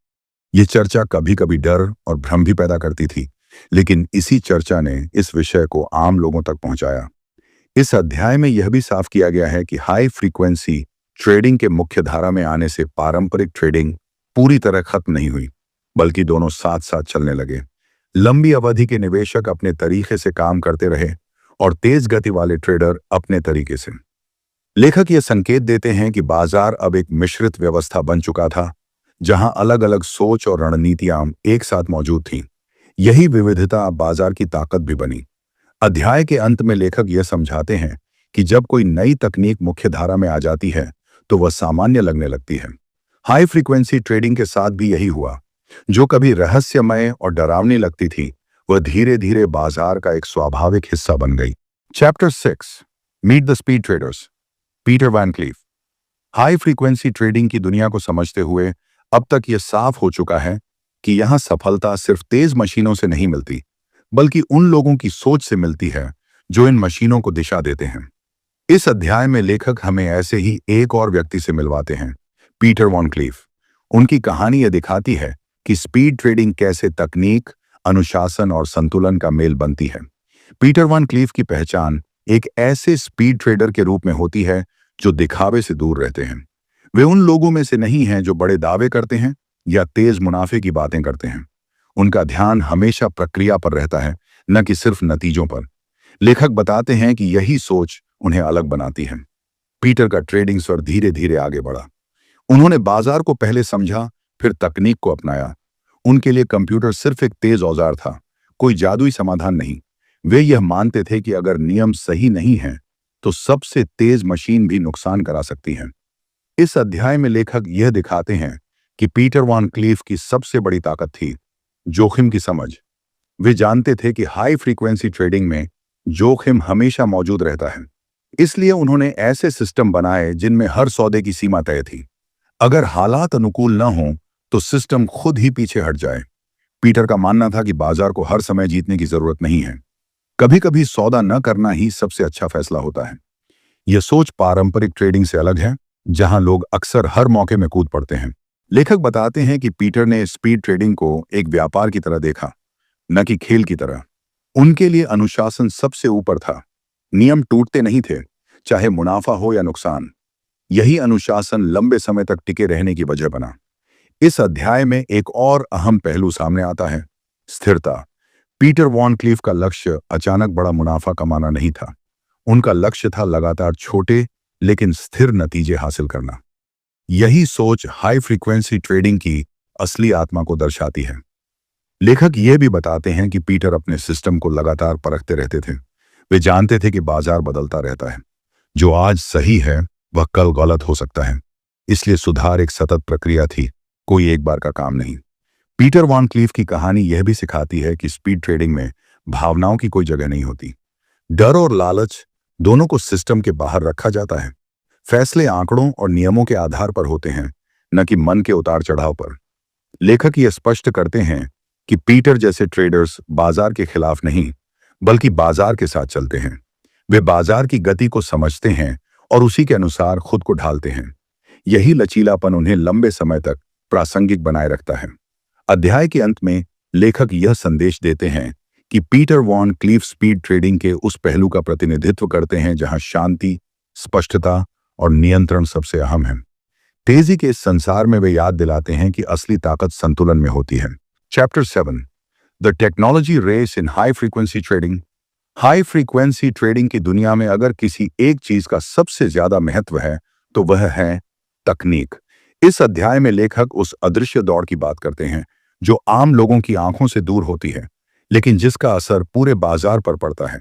S1: ये चर्चा कभी कभी डर और भ्रम भी पैदा करती थी, लेकिन इसी चर्चा ने इस विषय को आम लोगों तक पहुंचाया। इस अध्याय में यह भी साफ किया गया है कि हाई फ्रीक्वेंसी ट्रेडिंग के मुख्य धारा में आने से पारंपरिक ट्रेडिंग पूरी तरह खत्म नहीं हुई, बल्कि दोनों साथ साथ चलने लगे। लंबी अवधि के निवेशक अपने तरीके से काम करते रहे और तेज गति वाले ट्रेडर अपने तरीके से। लेखक यह संकेत देते हैं कि बाजार अब एक मिश्रित व्यवस्था बन चुका था, जहां अलग अलग सोच और रणनीतियां एक साथ मौजूद थीं। यही विविधता अब बाजार की ताकत भी बनी। अध्याय के अंत में लेखक यह समझाते हैं कि जब कोई नई तकनीक मुख्य धारा में आ जाती है तो वह सामान्य लगने लगती है। हाई फ्रीक्वेंसी ट्रेडिंग के साथ भी यही हुआ। जो कभी रहस्यमय और डरावनी लगती थी, वह धीरे धीरे बाजार का एक स्वाभाविक हिस्सा बन गई। Chapter 6, meet the speed traders, Peter van Cleef. High frequency trading की दुनिया को समझते हुए अब तक यह साफ हो चुका है कि यहां सफलता सिर्फ तेज मशीनों से नहीं मिलती, बल्कि उन लोगों की सोच से मिलती है जो इन मशीनों को दिशा देते हैं। इस अध्याय में लेखक हमें ऐसे ही एक और व्यक्ति से मिलवाते हैं, पीटर वॉन क्लीफ। उनकी कहानी यह दिखाती है कि स्पीड ट्रेडिंग कैसे तकनीक, अनुशासन और संतुलन का मेल बनती है। पीटर वॉन क्लीफ की पहचान एक ऐसे स्पीड ट्रेडर के रूप में होती है जो दिखावे से दूर रहते हैं। वे उन लोगों में से नहीं हैं जो बड़े दावे करते हैं या तेज मुनाफे की बातें करते हैं। उनका ध्यान हमेशा प्रक्रिया पर रहता है, न कि सिर्फ नतीजों पर। लेखक बताते हैं कि यही सोच उन्हें अलग बनाती है। पीटर का ट्रेडिंग स्वर धीरे धीरे आगे बढ़ा। उन्होंने बाजार को पहले समझा, फिर तकनीक को अपनाया। उनके लिए कंप्यूटर सिर्फ एक तेज औजार था, कोई जादुई समाधान नहीं। वे यह मानते थे कि अगर नियम सही नहीं है तो सबसे तेज मशीन भी नुकसान करा सकती है। इस अध्याय में लेखक यह दिखाते हैं कि पीटर वॉन क्लीफ की सबसे बड़ी ताकत थी जोखिम की समझ। वे जानते थे कि हाई फ्रीक्वेंसी ट्रेडिंग में जोखिम हमेशा मौजूद रहता है। इसलिए उन्होंने ऐसे सिस्टम बनाए जिनमें हर सौदे की सीमा तय थी। अगर हालात अनुकूल न हों तो सिस्टम खुद ही पीछे हट जाए। पीटर का मानना था कि बाजार को हर समय जीतने की जरूरत नहीं है, कभी कभी सौदा न करना ही सबसे अच्छा फैसला होता है। यह सोच पारंपरिक ट्रेडिंग से अलग है, जहां लोग अक्सर हर मौके में कूद पड़ते हैं। लेखक बताते हैं कि पीटर ने स्पीड ट्रेडिंग को एक व्यापार की तरह देखा, न कि खेल की तरह। उनके लिए अनुशासन सबसे ऊपर था। नियम टूटते नहीं थे, चाहे मुनाफा हो या नुकसान। यही अनुशासन लंबे समय तक टिके रहने की वजह बना। इस अध्याय में एक और अहम पहलू सामने आता है, स्थिरता। पीटर वॉन क्लीफ का लक्ष्य अचानक बड़ा मुनाफा कमाना नहीं था। उनका लक्ष्य था लगातार छोटे लेकिन स्थिर नतीजे हासिल करना। यही सोच हाई फ्रीक्वेंसी ट्रेडिंग की असली आत्मा को दर्शाती है। लेखक यह भी बताते हैं कि पीटर अपने सिस्टम को लगातार परखते रहते थे। वे जानते थे कि बाजार बदलता रहता है। जो आज सही है वह कल गलत हो सकता है। इसलिए सुधार एक सतत प्रक्रिया थी, कोई एक बार का काम नहीं। पीटर वॉन क्लीफ की कहानी यह भी सिखाती है कि स्पीड ट्रेडिंग में भावनाओं की कोई जगह नहीं होती। डर और लालच दोनों को सिस्टम के बाहर रखा जाता है। फैसले आंकड़ों और नियमों के आधार पर होते हैं, न कि मन के उतार चढ़ाव पर। लेखक यह स्पष्ट करते हैं कि पीटर जैसे ट्रेडर्स बाजार के खिलाफ नहीं, बल्कि बाजार के साथ चलते हैं। वे बाजार की गति को समझते हैं और उसी के अनुसार खुद को ढालते हैं। यही लचीलापन उन्हें लंबे समय तक प्रासंगिक बनाए रखता है। अध्याय के अंत में लेखक यह संदेश देते हैं कि Peter von Cleef speed trading के उस पहलू का प्रतिनिधित्व करते हैं जहां शांति, स्पष्टता और नियंत्रण सबसे अहम है। तेजी के इस संसार में वे याद दिलाते हैं कि असली ताकत संतुलन में होती है। Chapter 7, the technology race in high frequency trading. High frequency trading की दुनिया में अगर किसी एक चीज का सबसे ज्यादा महत्व है तो वह है तकनीक। इस अध्याय में लेखक उस अदृश्य दौड़ की बात करते हैं जो आम लोगों की आंखों से दूर होती है, लेकिन जिसका असर पूरे बाजार पर पड़ता है।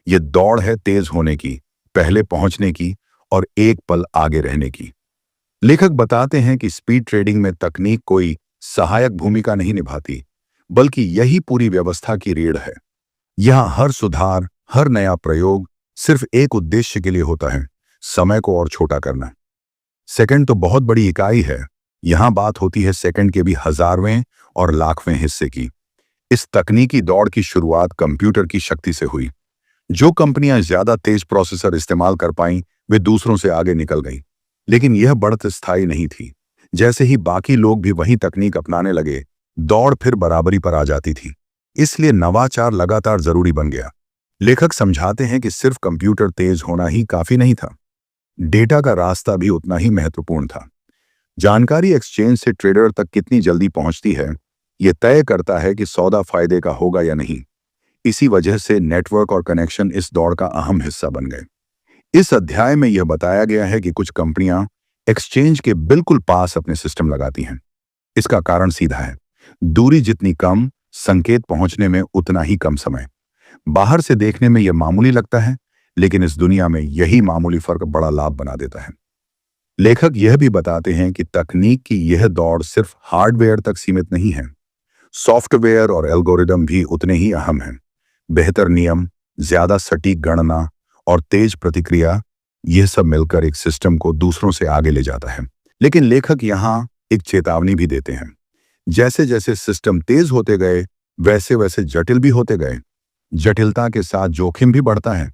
S1: यह दौड़ है तेज होने की, पहले पहुंचने की और एक पल आगे रहने की। लेखक बताते हैं कि स्पीड ट्रेडिंग में तकनीक कोई सहायक भूमिका नहीं निभाती, बल्कि यही पूरी व्यवस्था की रीढ़ है। यहां हर सुधार, हर नया प्रयोग सिर्फ एक उद्देश्य के लिए होता है, समय को और छोटा करना। सेकंड तो बहुत बड़ी इकाई है। यहां बात होती है सेकंड के भी हजारवें और लाखवें हिस्से की। इस तकनीकी दौड़ की शुरुआत कंप्यूटर की शक्ति से हुई। जो कंपनियां ज्यादा तेज प्रोसेसर इस्तेमाल कर पाईं, वे दूसरों से आगे निकल गईं। लेकिन यह बढ़त स्थायी नहीं थी। जैसे ही बाकी लोग भी वही तकनीक अपनाने लगे, दौड़ फिर बराबरी पर आ जाती थी। इसलिए नवाचार लगातार जरूरी बन गया। लेखक समझाते हैं कि सिर्फ कंप्यूटर तेज होना ही काफी नहीं था, डेटा का रास्ता भी उतना ही महत्वपूर्ण था। जानकारी एक्सचेंज से ट्रेडर तक कितनी जल्दी पहुंचती है, यह तय करता है कि सौदा फायदे का होगा या नहीं। इसी वजह से नेटवर्क और कनेक्शन इस दौड़ का अहम हिस्सा बन गए। इस अध्याय में यह बताया गया है कि कुछ कंपनियां एक्सचेंज के बिल्कुल पास अपने सिस्टम लगाती हैं। इसका कारण सीधा है, दूरी जितनी कम, संकेत पहुंचने में उतना ही कम समय। बाहर से देखने में यह मामूली लगता है, लेकिन इस दुनिया में यही मामूली फर्क बड़ा लाभ बना देता है। लेखक यह भी बताते हैं कि तकनीक की यह दौड़ सिर्फ हार्डवेयर तक सीमित नहीं है। सॉफ्टवेयर और एल्गोरिदम भी उतने ही अहम हैं। बेहतर नियम, ज्यादा सटीक गणना और तेज प्रतिक्रिया, यह सब मिलकर एक सिस्टम को दूसरों से आगे ले जाता है। लेकिन लेखक यहां एक चेतावनी भी देते हैं। जैसे जैसे सिस्टम तेज होते गए, वैसे वैसे जटिल भी होते गए। जटिलता के साथ जोखिम भी बढ़ता है।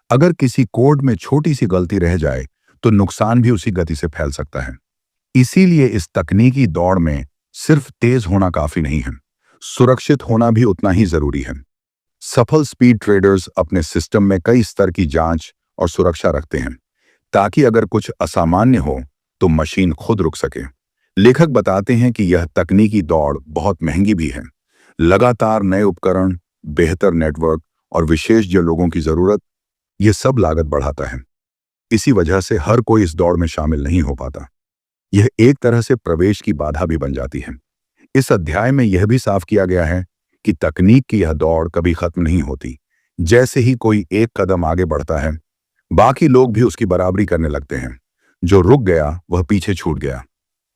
S1: अगर किसी कोड में छोटी सी गलती रह जाए तो नुकसान भी उसी गति से फैल सकता है। इसीलिए इस तकनीकी दौड़ में सिर्फ तेज होना काफी नहीं है, सुरक्षित होना भी उतना ही जरूरी है। सफल स्पीड ट्रेडर्स अपने सिस्टम में कई स्तर की जांच और सुरक्षा रखते हैं, ताकि अगर कुछ असामान्य हो तो मशीन खुद रुक सके। लेखक बताते हैं कि यह तकनीकी दौड़ बहुत महंगी भी है। लगातार नए उपकरण, बेहतर नेटवर्क और विशेषज्ञ लोगों की जरूरत, यह सब लागत बढ़ाता है। इसी वजह से हर कोई इस दौड़ में शामिल नहीं हो पाता। यह एक तरह से प्रवेश की बाधा भी बन जाती है। इस अध्याय में यह भी साफ किया गया है कि तकनीक की यह दौड़ कभी खत्म नहीं होती। जैसे ही कोई एक कदम आगे बढ़ता है, बाकी लोग भी उसकी बराबरी करने लगते हैं। जो रुक गया वह पीछे छूट गया।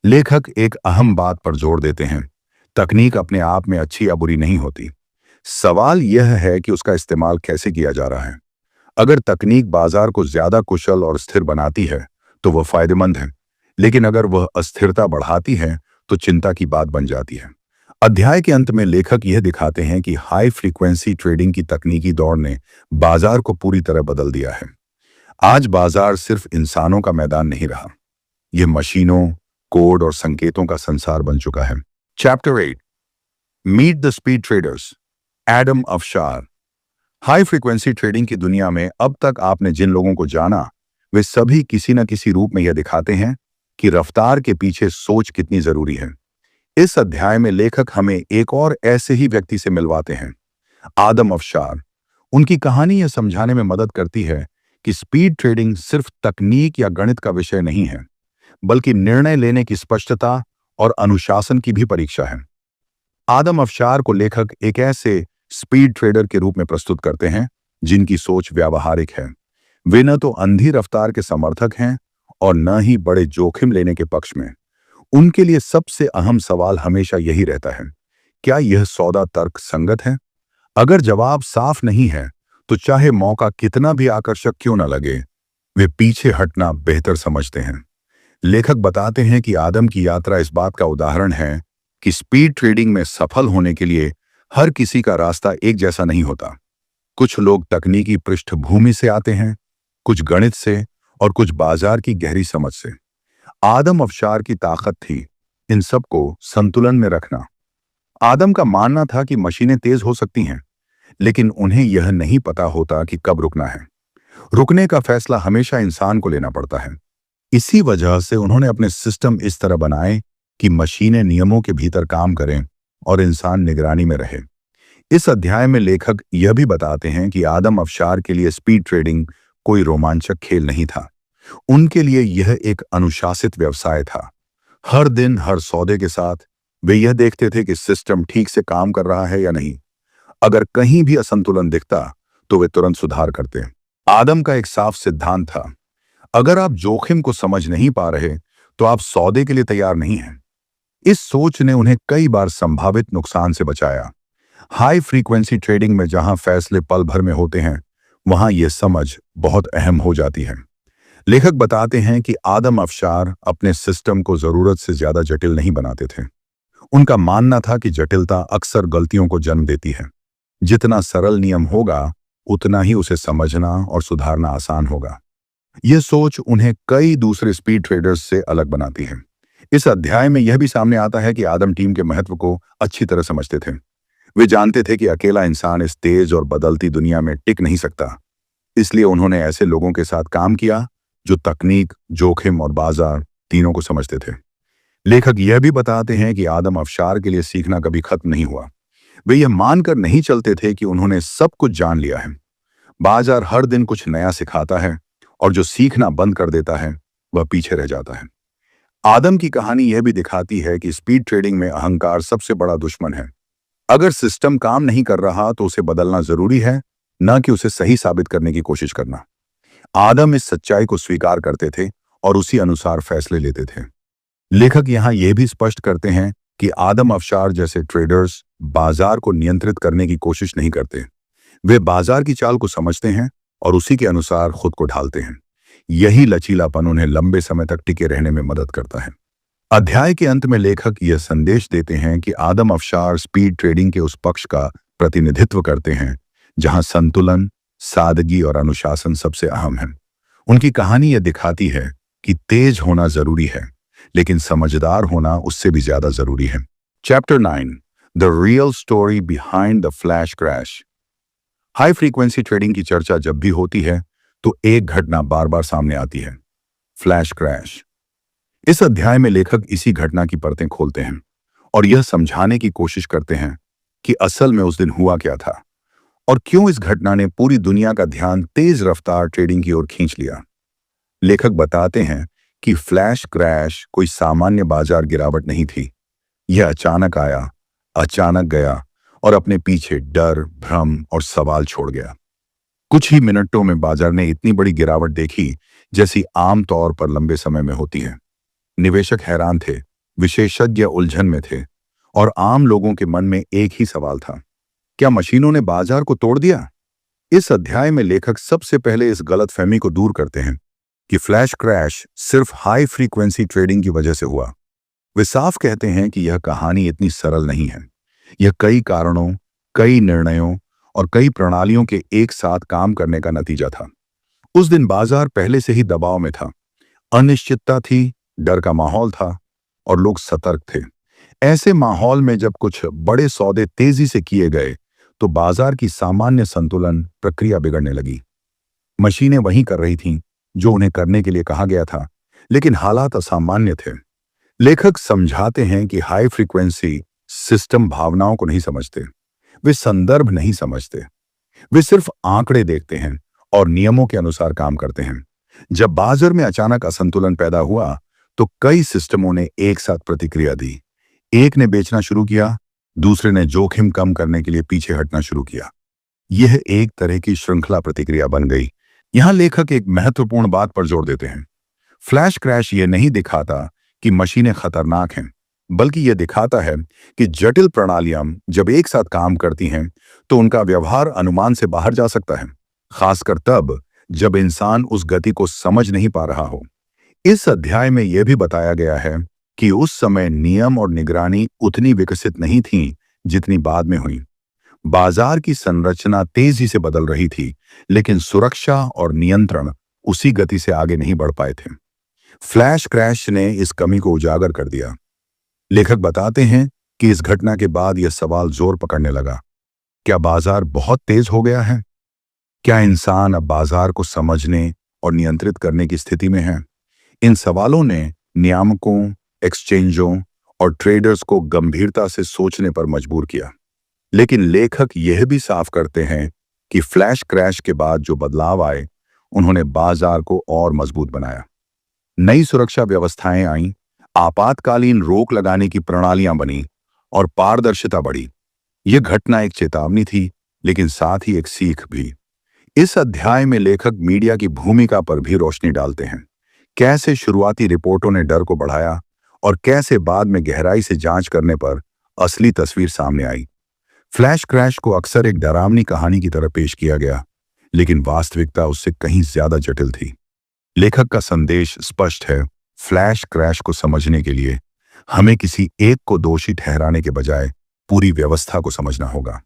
S1: लेखक एक अहम बात पर जोर देते हैं, तकनीक अपने आप में अच्छी या बुरी नहीं होती। सवाल यह है कि उसका इस्तेमाल कैसे किया जा रहा है। अगर तकनीक बाजार को ज्यादा कुशल और स्थिर बनाती है तो वह फायदेमंद है, लेकिन अगर वह अस्थिरता बढ़ाती है तो चिंता की बात बन जाती है। अध्याय के अंत में लेखक यह दिखाते हैं कि हाई फ्रीक्वेंसी ट्रेडिंग की तकनीकी दौड़ ने बाजार को पूरी तरह बदल दिया है। आज बाजार सिर्फ इंसानों का मैदान नहीं रहा, यह मशीनों, कोड और संकेतों का संसार बन चुका है। Chapter 8, meet the speed traders, Adam Afshar. High frequency trading की दुनिया में अब तक आपने जिन लोगों को जाना, वे सभी किसी न किसी रूप में यह दिखाते हैं कि रफ्तार के पीछे सोच कितनी जरूरी है। इस अध्याय में लेखक हमें एक और ऐसे ही व्यक्ति से मिलवाते हैं, आदम अफशार। उनकी कहानी यह समझाने में मदद करती है कि स्पीड ट्रेडिंग सिर्फ तकनीक या गणित का विषय नहीं है, बल्कि निर्णय लेने की स्पष्टता और अनुशासन की भी परीक्षा है। आदम अफशार को लेखक एक ऐसे स्पीड ट्रेडर के रूप में प्रस्तुत करते हैं जिनकी सोच व्यावहारिक है। वे न तो अंधी रफ्तार के समर्थक हैं और न ही बड़े जोखिम लेने के पक्ष में। उनके लिए सबसे अहम सवाल हमेशा यही रहता है, क्या यह सौदा तर्क संगत है? अगर जवाब साफ नहीं है तो चाहे मौका कितना भी आकर्षक क्यों न लगे, वे पीछे हटना बेहतर समझते हैं। लेखक बताते हैं कि आदम की यात्रा इस बात का उदाहरण है कि स्पीड ट्रेडिंग में सफल होने के लिए हर किसी का रास्ता एक जैसा नहीं होता। कुछ लोग तकनीकी पृष्ठभूमि से आते हैं, कुछ गणित से और कुछ बाजार की गहरी समझ से। आदम अफशार की ताकत थी इन सबको संतुलन में रखना। आदम का मानना था कि मशीनें तेज हो सकती हैं, लेकिन उन्हें यह नहीं पता होता कि कब रुकना है। रुकने का फैसला हमेशा इंसान को लेना पड़ता है। इसी वजह से उन्होंने अपने सिस्टम इस तरह बनाए कि मशीनें नियमों के भीतर काम करें और इंसान निगरानी में रहे। इस अध्याय में लेखक यह भी बताते हैं कि आदम अफशार के लिए स्पीड ट्रेडिंग कोई रोमांचक खेल नहीं था। उनके लिए यह एक अनुशासित व्यवसाय था। हर दिन हर सौदे के साथ वे यह देखते थे कि सिस्टम ठीक से काम कर रहा है या नहीं। अगर कहीं भी असंतुलन दिखता तो वे तुरंत सुधार करते। आदम का एक साफ सिद्धांत था, अगर आप जोखिम को समझ नहीं पा रहे तो आप सौदे के लिए तैयार नहीं हैं। इस सोच ने उन्हें कई बार संभावित नुकसान से बचाया। हाई फ्रीक्वेंसी ट्रेडिंग में जहां फैसले पल भर में होते हैं, वहां यह समझ बहुत अहम हो जाती है। लेखक बताते हैं कि आदम अफशार अपने सिस्टम को जरूरत से ज्यादा जटिल नहीं बनाते थे। उनका मानना था कि जटिलता अक्सर गलतियों को जन्म देती है। जितना सरल नियम होगा, उतना ही उसे समझना और सुधारना आसान होगा। यह सोच उन्हें कई दूसरे स्पीड ट्रेडर्स से अलग बनाती है। इस अध्याय में यह भी सामने आता है कि आदम टीम के महत्व को अच्छी तरह समझते थे। वे जानते थे कि अकेला इंसान इस तेज और बदलती दुनिया में टिक नहीं सकता। इसलिए उन्होंने ऐसे लोगों के साथ काम किया जो तकनीक, जोखिम और बाजार तीनों को समझते थे। लेखक यह भी बताते हैं कि आदम अफशार के लिए सीखना कभी खत्म नहीं हुआ। वे यह मानकर नहीं चलते थे कि उन्होंने सब कुछ जान लिया है। बाजार हर दिन कुछ नया सिखाता है और जो सीखना बंद कर देता है वह पीछे रह जाता है। आदम की कहानी यह भी दिखाती है कि स्पीड ट्रेडिंग में अहंकार सबसे बड़ा दुश्मन है। अगर सिस्टम काम नहीं कर रहा तो उसे बदलना जरूरी है, न कि उसे सही साबित करने की कोशिश करना। आदम इस सच्चाई को स्वीकार करते थे और उसी अनुसार फैसले लेते थे। लेखक यहां यह भी स्पष्ट करते हैं कि आदम अफशार जैसे ट्रेडर्स बाजार को नियंत्रित करने की कोशिश नहीं करते। वे बाजार की चाल को समझते हैं और उसी के अनुसार खुद को ढालते हैं। यही लचीलापन उन्हें लंबे समय तक टिके रहने में मदद करता है। अध्याय के अंत में लेखक यह संदेश देते हैं कि आदम अफशार स्पीड ट्रेडिंग के उस पक्ष का प्रतिनिधित्व करते हैं जहां संतुलन, सादगी और अनुशासन सबसे अहम है। उनकी कहानी यह दिखाती है कि तेज होना जरूरी है, लेकिन समझदार होना उससे भी ज्यादा जरूरी है। Chapter 9, the real story behind the flash crash. High frequency trading की चर्चा जब भी होती है तो एक घटना बार बार सामने आती है, फ्लैश क्रैश। इस अध्याय में लेखक इसी घटना की परतें खोलते हैं और यह समझाने की कोशिश करते हैं कि असल में उस दिन हुआ क्या था और क्यों इस घटना ने पूरी दुनिया का ध्यान तेज रफ्तार ट्रेडिंग की ओर खींच लिया। लेखक बताते हैं कि फ्लैश क्रैश कोई सामान्य बाजार गिरावट नहीं थी। यह अचानक आया, अचानक गया और अपने पीछे डर, भ्रम और सवाल छोड़ गया। कुछ ही मिनटों में बाजार ने इतनी बड़ी गिरावट देखी जैसी आम तौर पर लंबे समय में होती है। निवेशक हैरान थे, विशेषज्ञ उलझन में थे और आम लोगों के मन में एक ही सवाल था, क्या मशीनों ने बाजार को तोड़ दिया? इस अध्याय में लेखक सबसे पहले इस गलतफहमी को दूर करते हैं कि फ्लैश क्रैश सिर्फ हाई फ्रीक्वेंसी ट्रेडिंग की वजह से हुआ। वे साफ कहते हैं कि यह कहानी इतनी सरल नहीं है। यह कई कारणों, कई निर्णयों और कई प्रणालियों के एक साथ काम करने का नतीजा था। उस दिन बाजार पहले से ही दबाव में था। अनिश्चितता थी, डर का माहौल था और लोग सतर्क थे। ऐसे माहौल में जब कुछ बड़े सौदे तेजी से किए गए तो बाजार की सामान्य संतुलन प्रक्रिया बिगड़ने लगी। मशीनें वही कर रही थीं जो उन्हें करने के लिए कहा गया था, लेकिन हालात असामान्य थे। लेखक समझाते हैं कि हाई फ्रीक्वेंसी सिस्टम भावनाओं को नहीं समझते, वे संदर्भ नहीं समझते, वे सिर्फ आंकड़े देखते हैं और नियमों के अनुसार काम करते हैं। जब बाजार में अचानक असंतुलन पैदा हुआ तो कई सिस्टमों ने एक साथ प्रतिक्रिया दी। एक ने बेचना शुरू किया, दूसरे ने जोखिम कम करने के लिए पीछे हटना शुरू किया। यह एक तरह की श्रृंखला प्रतिक्रिया बन गई। यहां लेखक एक महत्वपूर्ण बात पर जोर देते हैं। फ्लैश क्रैश यह नहीं दिखाता कि मशीनें खतरनाक हैं, बल्कि यह दिखाता है कि जटिल प्रणालियां जब एक साथ काम करती हैं तो उनका व्यवहार अनुमान से बाहर जा सकता है, खासकर तब जब इंसान उस गति को समझ नहीं पा रहा हो। इस अध्याय में यह भी बताया गया है कि उस समय नियम और निगरानी उतनी विकसित नहीं थी जितनी बाद में हुई। बाजार की संरचना तेजी से बदल रही थी, लेकिन सुरक्षा और नियंत्रण उसी गति से आगे नहीं बढ़ पाए थे। फ्लैश क्रैश ने इस कमी को उजागर कर दिया। लेखक बताते हैं कि इस घटना के बाद यह सवाल जोर पकड़ने लगा, क्या बाजार बहुत तेज हो गया है? क्या इंसान अब बाजार को समझने और नियंत्रित करने की स्थिति में है? इन सवालों ने नियामकों, एक्सचेंजों और ट्रेडर्स को गंभीरता से सोचने पर मजबूर किया। लेकिन लेखक यह भी साफ करते हैं कि फ्लैश क्रैश के बाद जो बदलाव आए उन्होंने बाजार को और मजबूत बनाया। नई सुरक्षा व्यवस्थाएं आईं, आपातकालीन रोक लगाने की प्रणालियां बनी और पारदर्शिता बढ़ी। यह घटना एक चेतावनी थी, लेकिन साथ ही एक सीख भी। इस अध्याय में लेखक मीडिया की भूमिका पर भी रोशनी डालते हैं। कैसे शुरुआती रिपोर्टों ने डर को बढ़ाया और कैसे बाद में गहराई से जांच करने पर असली तस्वीर सामने आई। फ्लैश क्रैश को अक्सर एक डरावनी कहानी की तरह पेश किया गया, लेकिन वास्तविकता उससे कहीं ज्यादा जटिल थी। लेखक का संदेश स्पष्ट है, फ्लैश क्रैश को समझने के लिए हमें किसी एक को दोषी ठहराने के बजाय पूरी व्यवस्था को समझना होगा।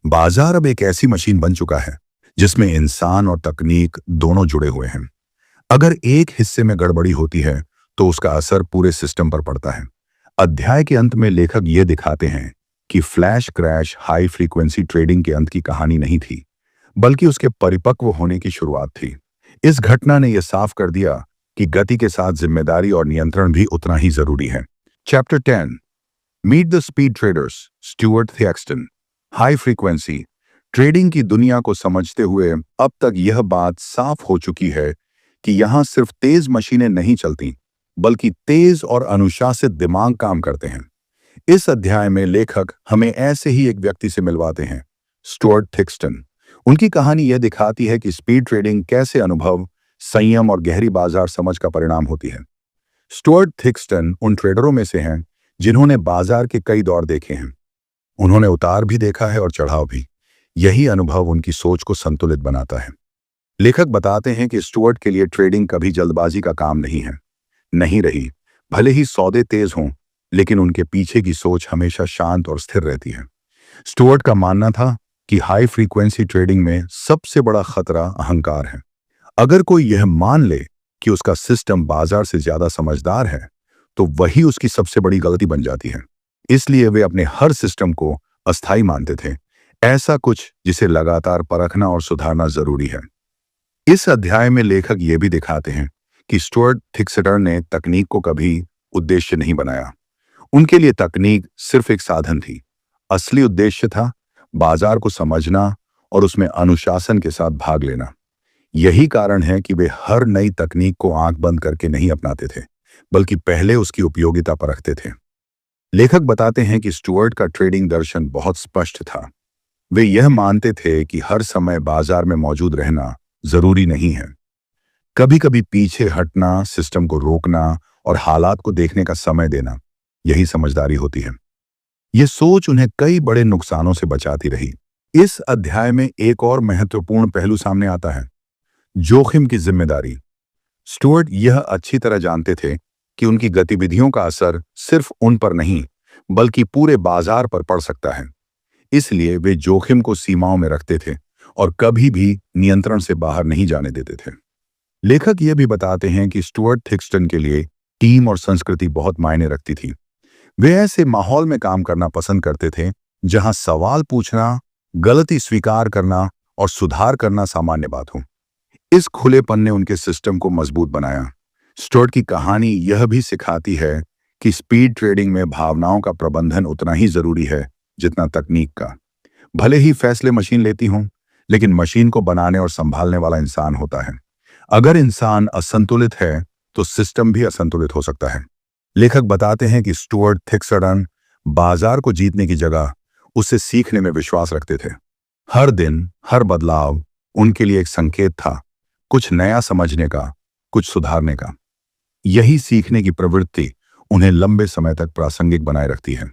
S1: बाजार अब एक ऐसी मशीन बन चुका है जिसमें इंसान और तकनीक दोनों जुड़े हुए हैं। अगर एक हिस्से में गड़बड़ी होती है तो उसका असर पूरे सिस्टम पर पड़ता है। अध्याय के अंत में लेखक ये दिखाते हैं कि flash crash high frequency trading के अंत की कहानी नहीं थी, बल्कि उसके परिपक्व होने की शुरुआत थी। इस घटना ने यह साफ कर दिया कि गति के साथ जिम्मेदारी और नियंत्रण भी उतना ही जरूरी है। Chapter 10, meet the speed traders, Stuart Theakston. High frequency trading की दुनिया को समझते हुए अब तक यह बात साफ हो चुकी है कि यहां सिर्फ तेज मशीनें नहीं चलती, बल्कि तेज और अनुशासित दिमाग काम करते हैं। इस अध्याय में लेखक हमें ऐसे ही एक व्यक्ति से मिलवाते हैं, स्टुअर्ट थिएक्सटन। उनकी कहानी यह दिखाती है कि स्पीड ट्रेडिंग कैसे अनुभव, संयम और गहरी बाजार समझ का परिणाम होती है। स्टुअर्ट थिएक्सटन उन ट्रेडरों में से हैं जिन्होंने बाजार के कई दौर देखे हैं। उन्होंने उतार भी देखा है और चढ़ाव भी। यही अनुभव उनकी सोच को संतुलित बनाता है। लेखक बताते हैं कि स्टुअर्ट के लिए ट्रेडिंग कभी जल्दबाजी का काम नहीं रही। भले ही सौदे तेज हों, लेकिन उनके पीछे की सोच हमेशा शांत और स्थिर रहती है। स्टुअर्ट का मानना था कि हाई फ्रीक्वेंसी ट्रेडिंग में सबसे बड़ा खतरा अहंकार है। अगर कोई यह मान ले कि उसका सिस्टम बाजार से ज्यादा समझदार है, तो वही उसकी सबसे बड़ी गलती बन जाती है। इसलिए वे अपने हर सिस्टम को अस्थायी मानते थे, ऐसा कुछ जिसे लगातार परखना और सुधारना जरूरी है। इस अध्याय में लेखक ये भी दिखाते हैं कि स्टुअर्ट थिएक्सटन ने तकनीक को कभी उद्देश्य नहीं बनाया। उनके लिए तकनीक सिर्फ एक साधन थी। असली उद्देश्य था बाजार को समझना और उसमें अनुशासन के साथ भाग लेना। यही कारण है कि वे हर नई तकनीक को आंख बंद करके नहीं अपनाते थे, बल्कि पहले उसकी उपयोगिता परखते थे। लेखक बताते हैं कि स्टुअर्ट का ट्रेडिंग दर्शन बहुत स्पष्ट था। वे यह मानते थे कि हर समय बाजार में मौजूद रहना जरूरी नहीं है। कभी कभी पीछे हटना, सिस्टम को रोकना और हालात को देखने का समय देना, यही समझदारी होती है। यह सोच उन्हें कई बड़े नुकसानों से बचाती रही। इस अध्याय में एक और महत्वपूर्ण पहलू सामने आता है, जोखिम की जिम्मेदारी। स्टुअर्ट यह अच्छी तरह जानते थे कि उनकी गतिविधियों का असर सिर्फ उन पर नहीं बल्कि पूरे बाजार पर पड़ सकता है। इसलिए वे जोखिम को सीमाओं में रखते थे और कभी भी नियंत्रण से बाहर नहीं जाने देते थे। लेखक यह भी बताते हैं कि स्टुअर्ट थिक्सटन के लिए टीम और संस्कृति बहुत मायने रखती थी। वे ऐसे माहौल में काम करना पसंद करते थे जहां सवाल पूछना, गलती स्वीकार करना और सुधार करना सामान्य बात हो। इस खुलेपन ने उनके सिस्टम को मजबूत बनाया। स्टुअर्ट की कहानी यह भी सिखाती है कि स्पीड ट्रेडिंग में भावनाओं का प्रबंधन उतना ही जरूरी है जितना तकनीक का। भले ही फैसले मशीन लेती हों, लेकिन मशीन को बनाने और संभालने वाला इंसान होता है। अगर इंसान असंतुलित है तो सिस्टम भी असंतुलित हो सकता है। लेखक बताते हैं कि स्टुअर्ट थिक्सटन बाजार को जीतने की जगह उससे सीखने में विश्वास रखते थे। हर दिन, हर बदलाव उनके लिए एक संकेत था, कुछ नया समझने का, कुछ सुधारने का। यही सीखने की प्रवृत्ति उन्हें लंबे समय तक प्रासंगिक बनाए रखती है।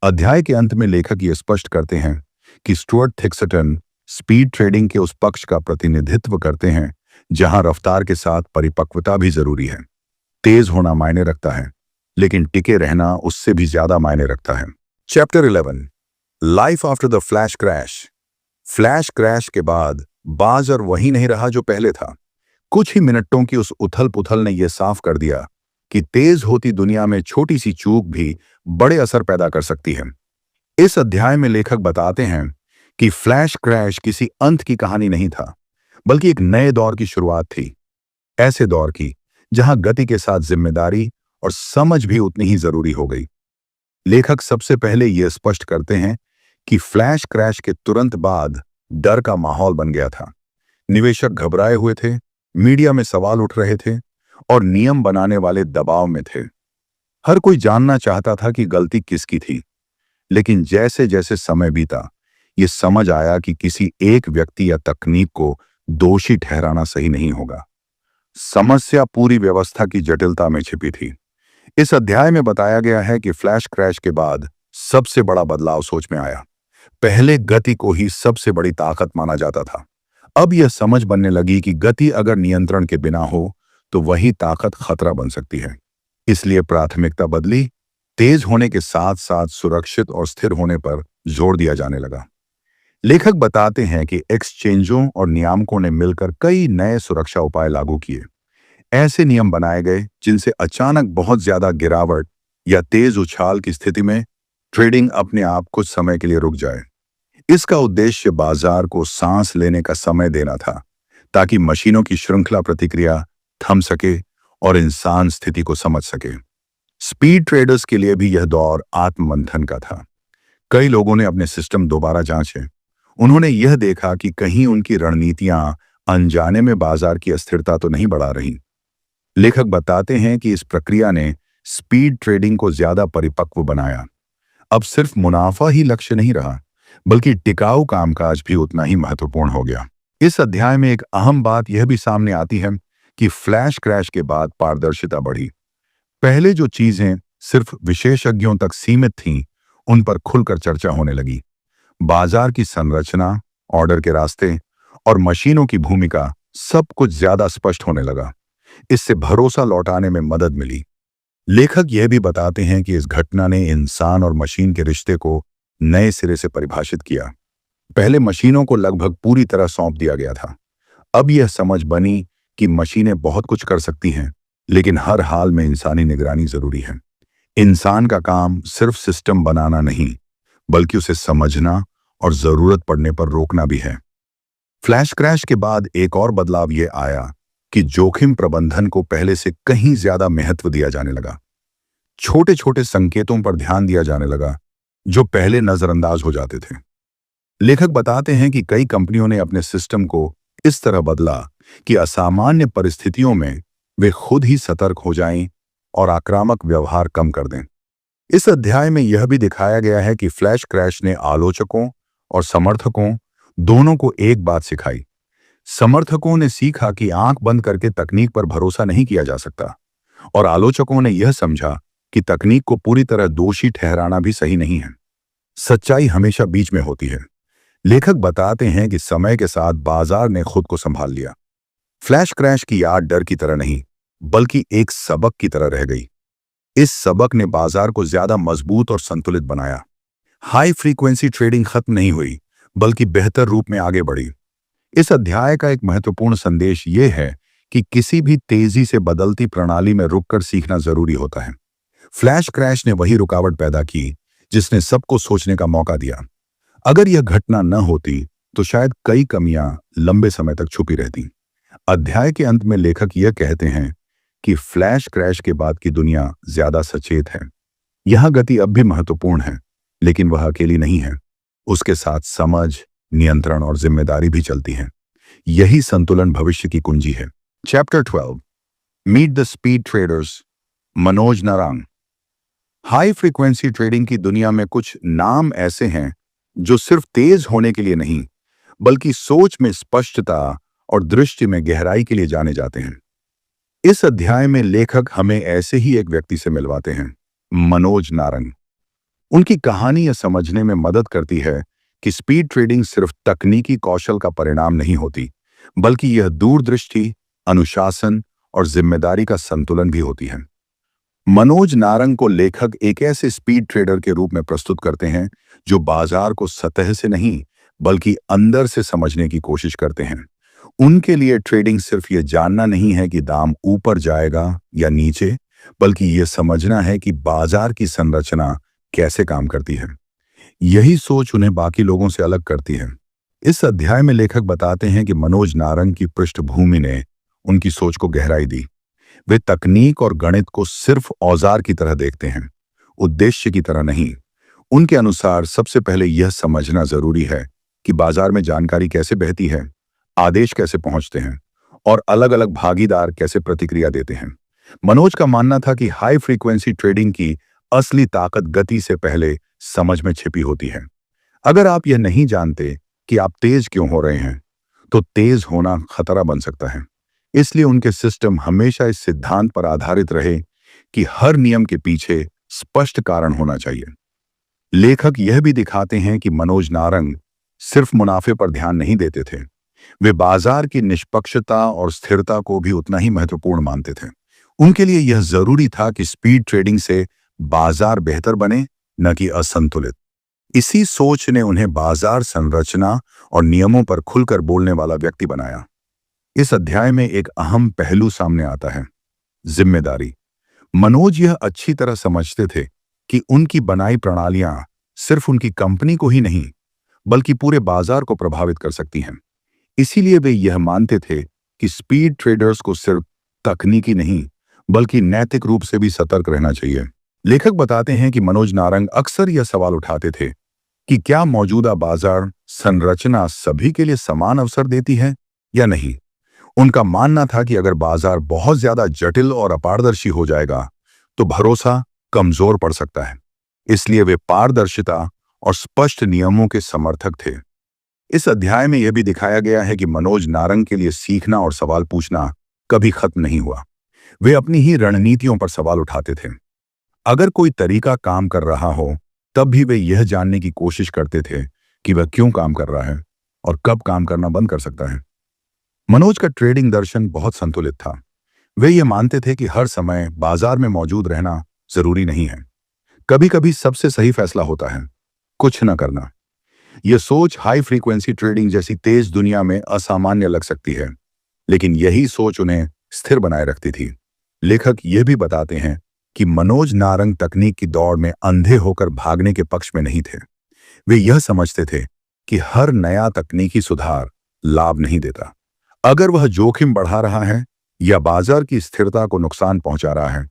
S1: अध्याय के अंत में लेखक ये स्पष्ट करते हैं कि स्टुअर्ट थिक्सटन स्पीड ट्रेडिंग के उस पक्ष का प्रतिनिधित्व करते हैं जहां रफ्तार के साथ परिपक्वता भी जरूरी है। तेज होना मायने रखता है, लेकिन टिके रहना उससे भी ज्यादा मायने रखता है। Chapter 11, life after the flash crash. Flash crash के बाद बाजार वही नहीं रहा जो पहले था। कुछ ही मिनटों की उस उथल पुथल ने यह साफ कर दिया कि तेज होती दुनिया में छोटी सी चूक भी बड़े असर पैदा कर सकती है। इस अध्याय में लेखक बताते हैं कि फ्लैश क्रैश किसी अंत की कहानी नहीं था, बल्कि एक नए दौर की शुरुआत थी। ऐसे दौर की जहां गति के साथ जिम्मेदारी और समझ भी उतनी ही जरूरी हो गई। लेखक सबसे पहले यह स्पष्ट करते हैं कि फ्लैश क्रैश के तुरंत बाद डर का माहौल बन गया था। निवेशक घबराए हुए थे, मीडिया में सवाल उठ रहे थे और नियम बनाने वाले दबाव में थे। हर कोई जानना चाहता था कि गलती किसकी थी। लेकिन जैसे जैसे समय बीता, ये समझ आया कि किसी एक व्यक्ति या तकनीक को दोषी ठहराना सही नहीं होगा। समस्या पूरी व्यवस्था की जटिलता में छिपी थी। इस अध्याय में बताया गया है कि फ्लैश क्रैश के बाद सबसे बड़ा बदलाव सोच में आया। पहले गति को ही सबसे बड़ी ताकत माना जाता था। अब यह समझ बनने लगी कि गति अगर नियंत्रण के बिना हो तो वही ताकत खतरा बन सकती है। इसलिए प्राथमिकता बदली। तेज होने के साथ साथ सुरक्षित और स्थिर होने पर जोर दिया जाने लगा। लेखक बताते हैं कि एक्सचेंजों और नियामकों ने मिलकर कई नए सुरक्षा उपाय लागू किए। ऐसे नियम बनाए गए जिनसे अचानक बहुत ज्यादा गिरावट या तेज उछाल की स्थिति में ट्रेडिंग अपने आप कुछ समय के लिए रुक जाए। इसका उद्देश्य बाजार को सांस लेने का समय देना था, ताकि मशीनों की श्रृंखला प्रतिक्रिया थम सके और इंसान स्थिति को समझ सके। स्पीड ट्रेडर्स के लिए भी यह दौर आत्ममंथन का था। कई लोगों ने अपने सिस्टम दोबारा जांचे। उन्होंने यह देखा कि कहीं उनकी रणनीतियां अनजाने में बाजार की अस्थिरता तो नहीं बढ़ा रही। लेखक बताते हैं कि इस प्रक्रिया ने स्पीड ट्रेडिंग को ज्यादा परिपक्व बनाया। अब सिर्फ मुनाफा ही लक्ष्य नहीं रहा, बल्कि टिकाऊ कामकाज भी उतना ही महत्वपूर्ण हो गया। इस अध्याय में एक अहम बात यह भी सामने आती है कि फ्लैश क्रैश के बाद पारदर्शिता बढ़ी। पहले जो चीजें सिर्फ विशेषज्ञों तक सीमित थीं, उन पर खुलकर चर्चा होने लगी। बाजार की संरचना, ऑर्डर के रास्ते और मशीनों की भूमिका सब कुछ ज्यादा स्पष्ट होने लगा। इससे भरोसा लौटाने में मदद मिली। लेखक यह भी बताते हैं कि इस घटना ने इंसान और मशीन के रिश्ते को नए सिरे से परिभाषित किया। पहले मशीनों को लगभग पूरी तरह सौंप दिया गया था। अब यह समझ बनी कि मशीनें बहुत कुछ कर सकती हैं, लेकिन हर हाल में इंसानी निगरानी जरूरी है। इंसान का काम सिर्फ सिस्टम बनाना नहीं, बल्कि उसे समझना और जरूरत पड़ने पर रोकना भी है। फ्लैश क्रैश के बाद एक और बदलाव यह आया कि जोखिम प्रबंधन को पहले से कहीं ज्यादा महत्व दिया जाने लगा। छोटे छोटे संकेतों पर ध्यान दिया जाने लगा जो पहले नजरअंदाज हो जाते थे। लेखक बताते हैं कि कई कंपनियों ने अपने सिस्टम को इस तरह बदला कि असामान्य परिस्थितियों में वे खुद ही सतर्क हो जाएं और आक्रामक व्यवहार कम कर दें। इस अध्याय में यह भी दिखाया गया है कि फ्लैश क्रैश ने आलोचकों और समर्थकों दोनों को एक बात सिखाई। समर्थकों ने सीखा कि आंख बंद करके तकनीक पर भरोसा नहीं किया जा सकता, और आलोचकों ने यह समझा कि तकनीक को पूरी तरह दोषी ठहराना भी सही नहीं है। सच्चाई हमेशा बीच में होती है। लेखक बताते हैं कि समय के साथ बाजार ने खुद को संभाल लिया। फ्लैश क्रैश की याद डर की तरह नहीं, बल्कि एक सबक की तरह रह गई। इस सबक ने बाजार को ज्यादा मजबूत और संतुलित बनाया। हाई फ्रीक्वेंसी ट्रेडिंग खत्म नहीं हुई, बल्कि बेहतर रूप में आगे बढ़ी। इस अध्याय का एक महत्वपूर्ण संदेश यह है कि किसी भी तेजी से बदलती प्रणाली में रुककर सीखना जरूरी होता है। फ्लैश क्रैश ने वही रुकावट पैदा की जिसने सबको सोचने का मौका दिया। अगर यह घटना न होती तो शायद कई कमियां लंबे समय तक छुपी रहती। अध्याय के अंत में लेखक यह कहते हैं कि फ्लैश क्रैश के बाद की दुनिया ज्यादा सचेत है। यह गति अब भी महत्वपूर्ण है, लेकिन वह अकेली नहीं है। उसके साथ समझ, नियंत्रण और जिम्मेदारी भी चलती है। यही संतुलन भविष्य की कुंजी है। Chapter 12, meet the speed traders, Manoj Narang. High frequency trading की दुनिया में कुछ नाम ऐसे हैं जो सिर्फ तेज होने के लिए नहीं, बल्कि सोच में स्पष्टता और दृष्टि में गहराई के लिए जाने जाते हैं। इस अध्याय में लेखक हमें ऐसे ही एक व्यक्ति से मिलवाते हैं, मनोज नारंग। उनकी कहानी यह समझने में मदद करती है कि स्पीड ट्रेडिंग सिर्फ तकनीकी कौशल का परिणाम नहीं होती, बल्कि यह दूरदृष्टि, अनुशासन और जिम्मेदारी का संतुलन भी होती है। मनोज नारंग को लेखक एक ऐसे स्पीड ट्रेडर के रूप में प्रस्तुत करते हैं जो बाजार को सतह से नहीं, बल्कि अंदर से समझने की कोशिश करते हैं। उनके लिए ट्रेडिंग सिर्फ यह जानना नहीं है कि दाम ऊपर जाएगा या नीचे, बल्कि यह समझना है कि बाजार की संरचना कैसे काम करती है। यही सोच उन्हें बाकी लोगों से अलग करती है। इस अध्याय में लेखक बताते हैं कि मनोज नारंग की पृष्ठभूमि ने उनकी सोच को गहराई दी। वे तकनीक और गणित को सिर्फ औजार की तरह देखते हैं, उद्देश्य की तरह नहीं। उनके अनुसार सबसे पहले यह समझना जरूरी है कि बाजार में जानकारी कैसे बहती है, आदेश कैसे पहुंचते हैं और अलग अलग भागीदार कैसे प्रतिक्रिया देते हैं। मनोज का मानना था कि हाई फ्रीक्वेंसी ट्रेडिंग की असली ताकत गति से पहले समझ में छिपी होती है। अगर आप यह नहीं जानते कि आप तेज क्यों हो रहे हैं, तो तेज होना खतरा बन सकता है। इसलिए उनके सिस्टम हमेशा इस सिद्धांत पर आधारित रहे कि हर नियम के पीछे स्पष्ट कारण होना चाहिए। लेखक यह भी दिखाते हैं कि मनोज नारंग सिर्फ मुनाफे पर ध्यान नहीं देते थे। वे बाजार की निष्पक्षता और स्थिरता को भी उतना ही महत्वपूर्ण मानते थे। उनके लिए यह जरूरी था कि स्पीड ट्रेडिंग से बाजार बेहतर बने, न कि असंतुलित। इसी सोच ने उन्हें बाजार संरचना और नियमों पर खुलकर बोलने वाला व्यक्ति बनाया। इस अध्याय में एक अहम पहलू सामने आता है, जिम्मेदारी। मनोज यह अच्छी तरह समझते थे कि उनकी बनाई प्रणालियां सिर्फ उनकी कंपनी को ही नहीं, बल्कि पूरे बाजार को प्रभावित कर सकती हैं। इसीलिए वे यह मानते थे कि स्पीड ट्रेडर्स को सिर्फ तकनीकी नहीं, बल्कि नैतिक रूप से भी सतर्क रहना चाहिए। लेखक बताते हैं कि मनोज नारंग अक्सर यह सवाल उठाते थे कि क्या मौजूदा बाजार संरचना सभी के लिए समान अवसर देती है या नहीं। उनका मानना था कि अगर बाजार बहुत ज्यादा जटिल और अपारदर्शी हो जाएगा तो भरोसा कमजोर पड़ सकता है। इसलिए वे पारदर्शिता और स्पष्ट नियमों के समर्थक थे। इस अध्याय में यह भी दिखाया गया है कि मनोज नारंग के लिए सीखना और सवाल पूछना कभी खत्म नहीं हुआ। वे अपनी ही रणनीतियों पर सवाल उठाते थे। अगर कोई तरीका काम कर रहा हो, तब भी वे यह जानने की कोशिश करते थे कि वह क्यों काम कर रहा है और कब काम करना बंद कर सकता है। मनोज का ट्रेडिंग दर्शन बहुत संतुलित था। वे ये मानते थे कि हर समय बाजार में मौजूद रहना जरूरी नहीं है। कभी कभी सबसे सही फैसला होता है कुछ न करना। यह सोच हाई फ्रीक्वेंसी ट्रेडिंग जैसी तेज दुनिया में असामान्य लग सकती है, लेकिन यही सोच उन्हें स्थिर बनाए रखती थी। लेखक यह भी बताते हैं कि मनोज नारंग तकनीक की दौड़ में अंधे होकर भागने के पक्ष में नहीं थे। वे यह समझते थे कि हर नया तकनीकी सुधार लाभ नहीं देता। अगर वह जोखिम बढ़ा रहा है या बाजार की स्थिरता को नुकसान पहुंचा रहा है,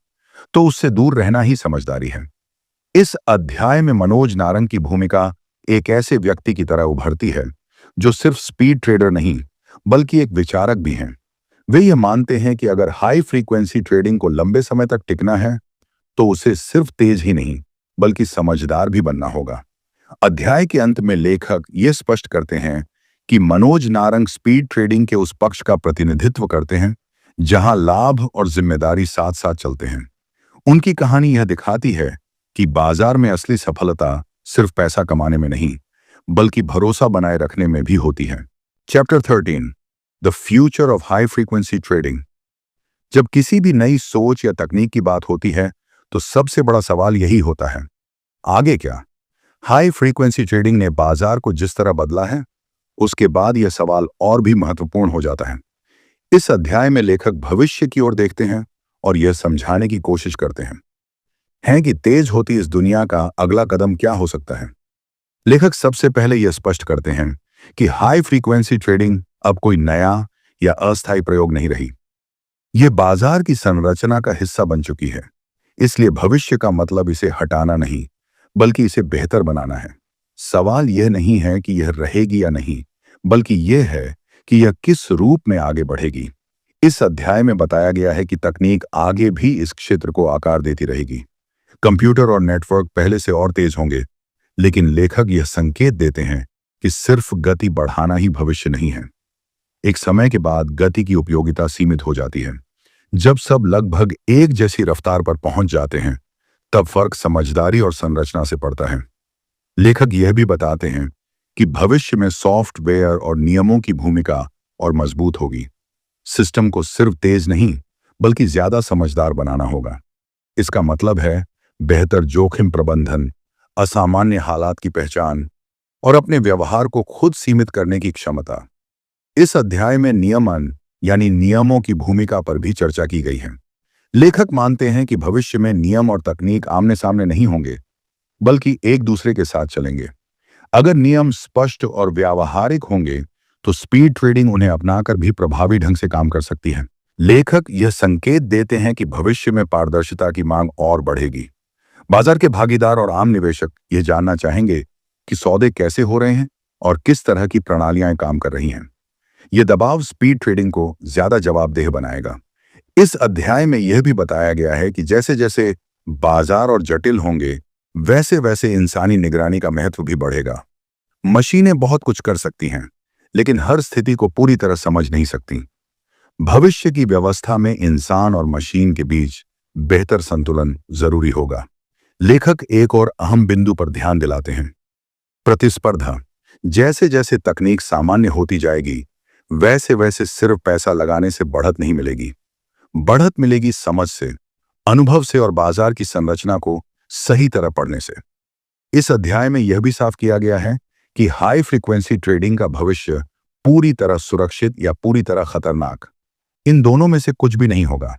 S1: तो उससे दूर रहना ही समझदारी है। इस अध्याय में मनोज नारंग की भूमिका एक ऐसे व्यक्ति की तरह उभरती है जो सिर्फ स्पीड ट्रेडर नहीं, बल्कि एक विचारक भी हैं। वे यह मानते हैं कि अगर हाई फ्रीक्वेंसी ट्रेडिंग को लंबे समय तक टिकना है, तो उसे सिर्फ तेज ही नहीं, बल्कि समझदार भी बनना होगा। अध्याय के अंत में लेखक ये स्पष्ट करते हैं कि मनोज नारंग स्पीड ट्रेडिंग के उस पक्ष का प्रतिनिधित्व करते हैं जहां लाभ और जिम्मेदारी साथ साथ चलते हैं। उनकी कहानी यह दिखाती है कि बाजार में असली सफलता सिर्फ पैसा कमाने में नहीं, बल्कि भरोसा बनाए रखने में भी होती है। Chapter 13, the future of high frequency trading. जब किसी भी नई सोच या तकनीक की बात होती है, तो सबसे बड़ा सवाल यही होता है, आगे क्या? हाई फ्रीक्वेंसी ट्रेडिंग ने बाजार को जिस तरह बदला है, उसके बाद यह सवाल और भी महत्वपूर्ण हो जाता है। इस अध्याय में लेखक भविष्य की ओर देखते हैं और यह समझाने की कोशिश करते हैं कि तेज होती इस दुनिया का अगला कदम क्या हो सकता है। लेखक सबसे पहले यह स्पष्ट करते हैं कि हाई फ्रीक्वेंसी ट्रेडिंग अब कोई नया या अस्थायी प्रयोग नहीं रही। यह बाजार की संरचना का हिस्सा बन चुकी है। इसलिए भविष्य का मतलब इसे हटाना नहीं, बल्कि इसे बेहतर बनाना है। सवाल यह नहीं है कि यह रहेगी या नहीं, बल्कि यह है कि यह किस रूप में आगे बढ़ेगी। इस अध्याय में बताया गया है कि तकनीक आगे भी इस क्षेत्र को आकार देती रहेगी। कंप्यूटर और नेटवर्क पहले से और तेज होंगे, लेकिन लेखक यह संकेत देते हैं कि सिर्फ गति बढ़ाना ही भविष्य नहीं है। एक समय के बाद गति की उपयोगिता सीमित हो जाती है। जब सब लगभग एक जैसी रफ्तार पर पहुंच जाते हैं, तब फर्क समझदारी और संरचना से पड़ता है। लेखक यह भी बताते हैं कि भविष्य में सॉफ्टवेयर और नियमों की भूमिका और मजबूत होगी। सिस्टम को सिर्फ तेज नहीं, बल्कि ज्यादा समझदार बनाना होगा। इसका मतलब है बेहतर जोखिम प्रबंधन, असामान्य हालात की पहचान और अपने व्यवहार को खुद सीमित करने की क्षमता। इस अध्याय में नियमन यानी नियमों की भूमिका पर भी चर्चा की गई है। लेखक मानते हैं कि भविष्य में नियम और तकनीक आमने सामने नहीं होंगे, बल्कि एक दूसरे के साथ चलेंगे। अगर नियम स्पष्ट और व्यावहारिक होंगे, तो स्पीड ट्रेडिंग उन्हें अपनाकर भी प्रभावी ढंग से काम कर सकती है। लेखक यह संकेत देते हैं कि भविष्य में पारदर्शिता की मांग और बढ़ेगी। बाजार के भागीदार और आम निवेशक यह जानना चाहेंगे कि सौदे कैसे हो रहे हैं और किस तरह की प्रणालियां काम कर रही हैं। यह दबाव स्पीड ट्रेडिंग को ज्यादा जवाबदेह बनाएगा। इस अध्याय में यह भी बताया गया है कि जैसे जैसे बाजार और जटिल होंगे, वैसे वैसे इंसानी निगरानी का महत्व भी बढ़ेगा। मशीनें बहुत कुछ कर सकती हैं, लेकिन हर स्थिति को पूरी तरह समझ नहीं सकती। भविष्य की व्यवस्था में इंसान और मशीन के बीच बेहतर संतुलन जरूरी होगा। लेखक एक और अहम बिंदु पर ध्यान दिलाते हैं, प्रतिस्पर्धा। जैसे जैसे तकनीक सामान्य होती जाएगी, वैसे वैसे सिर्फ पैसा लगाने से बढ़त नहीं मिलेगी। बढ़त मिलेगी समझ से, अनुभव से और बाजार की संरचना को सही तरह पढ़ने से। इस अध्याय में यह भी साफ किया गया है कि हाई फ्रीक्वेंसी ट्रेडिंग का भविष्य पूरी तरह सुरक्षित या पूरी तरह खतरनाक, इन दोनों में से कुछ भी नहीं होगा।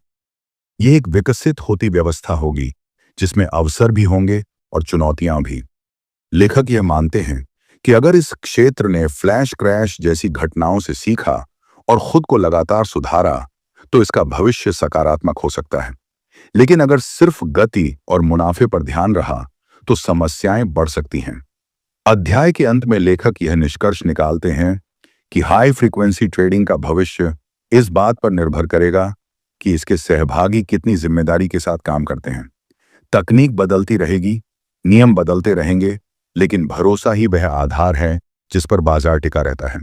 S1: यह एक विकसित होती व्यवस्था होगी, जिसमें अवसर भी होंगे और चुनौतियां भी। लेखक यह मानते हैं कि अगर इस क्षेत्र ने फ्लैश क्रैश जैसी घटनाओं से सीखा और खुद को लगातार सुधारा, तो इसका भविष्य सकारात्मक हो सकता है। लेकिन अगर सिर्फ गति और मुनाफे पर ध्यान रहा, तो समस्याएं बढ़ सकती हैं। अध्याय के अंत में लेखक यह निष्कर्ष निकालते हैं कि हाई फ्रीक्वेंसी ट्रेडिंग का भविष्य इस बात पर निर्भर करेगा कि इसके सहभागी कितनी जिम्मेदारी के साथ काम करते हैं। तकनीक बदलती रहेगी, नियम बदलते रहेंगे, लेकिन भरोसा ही वह आधार है जिस पर बाजार टिका रहता है।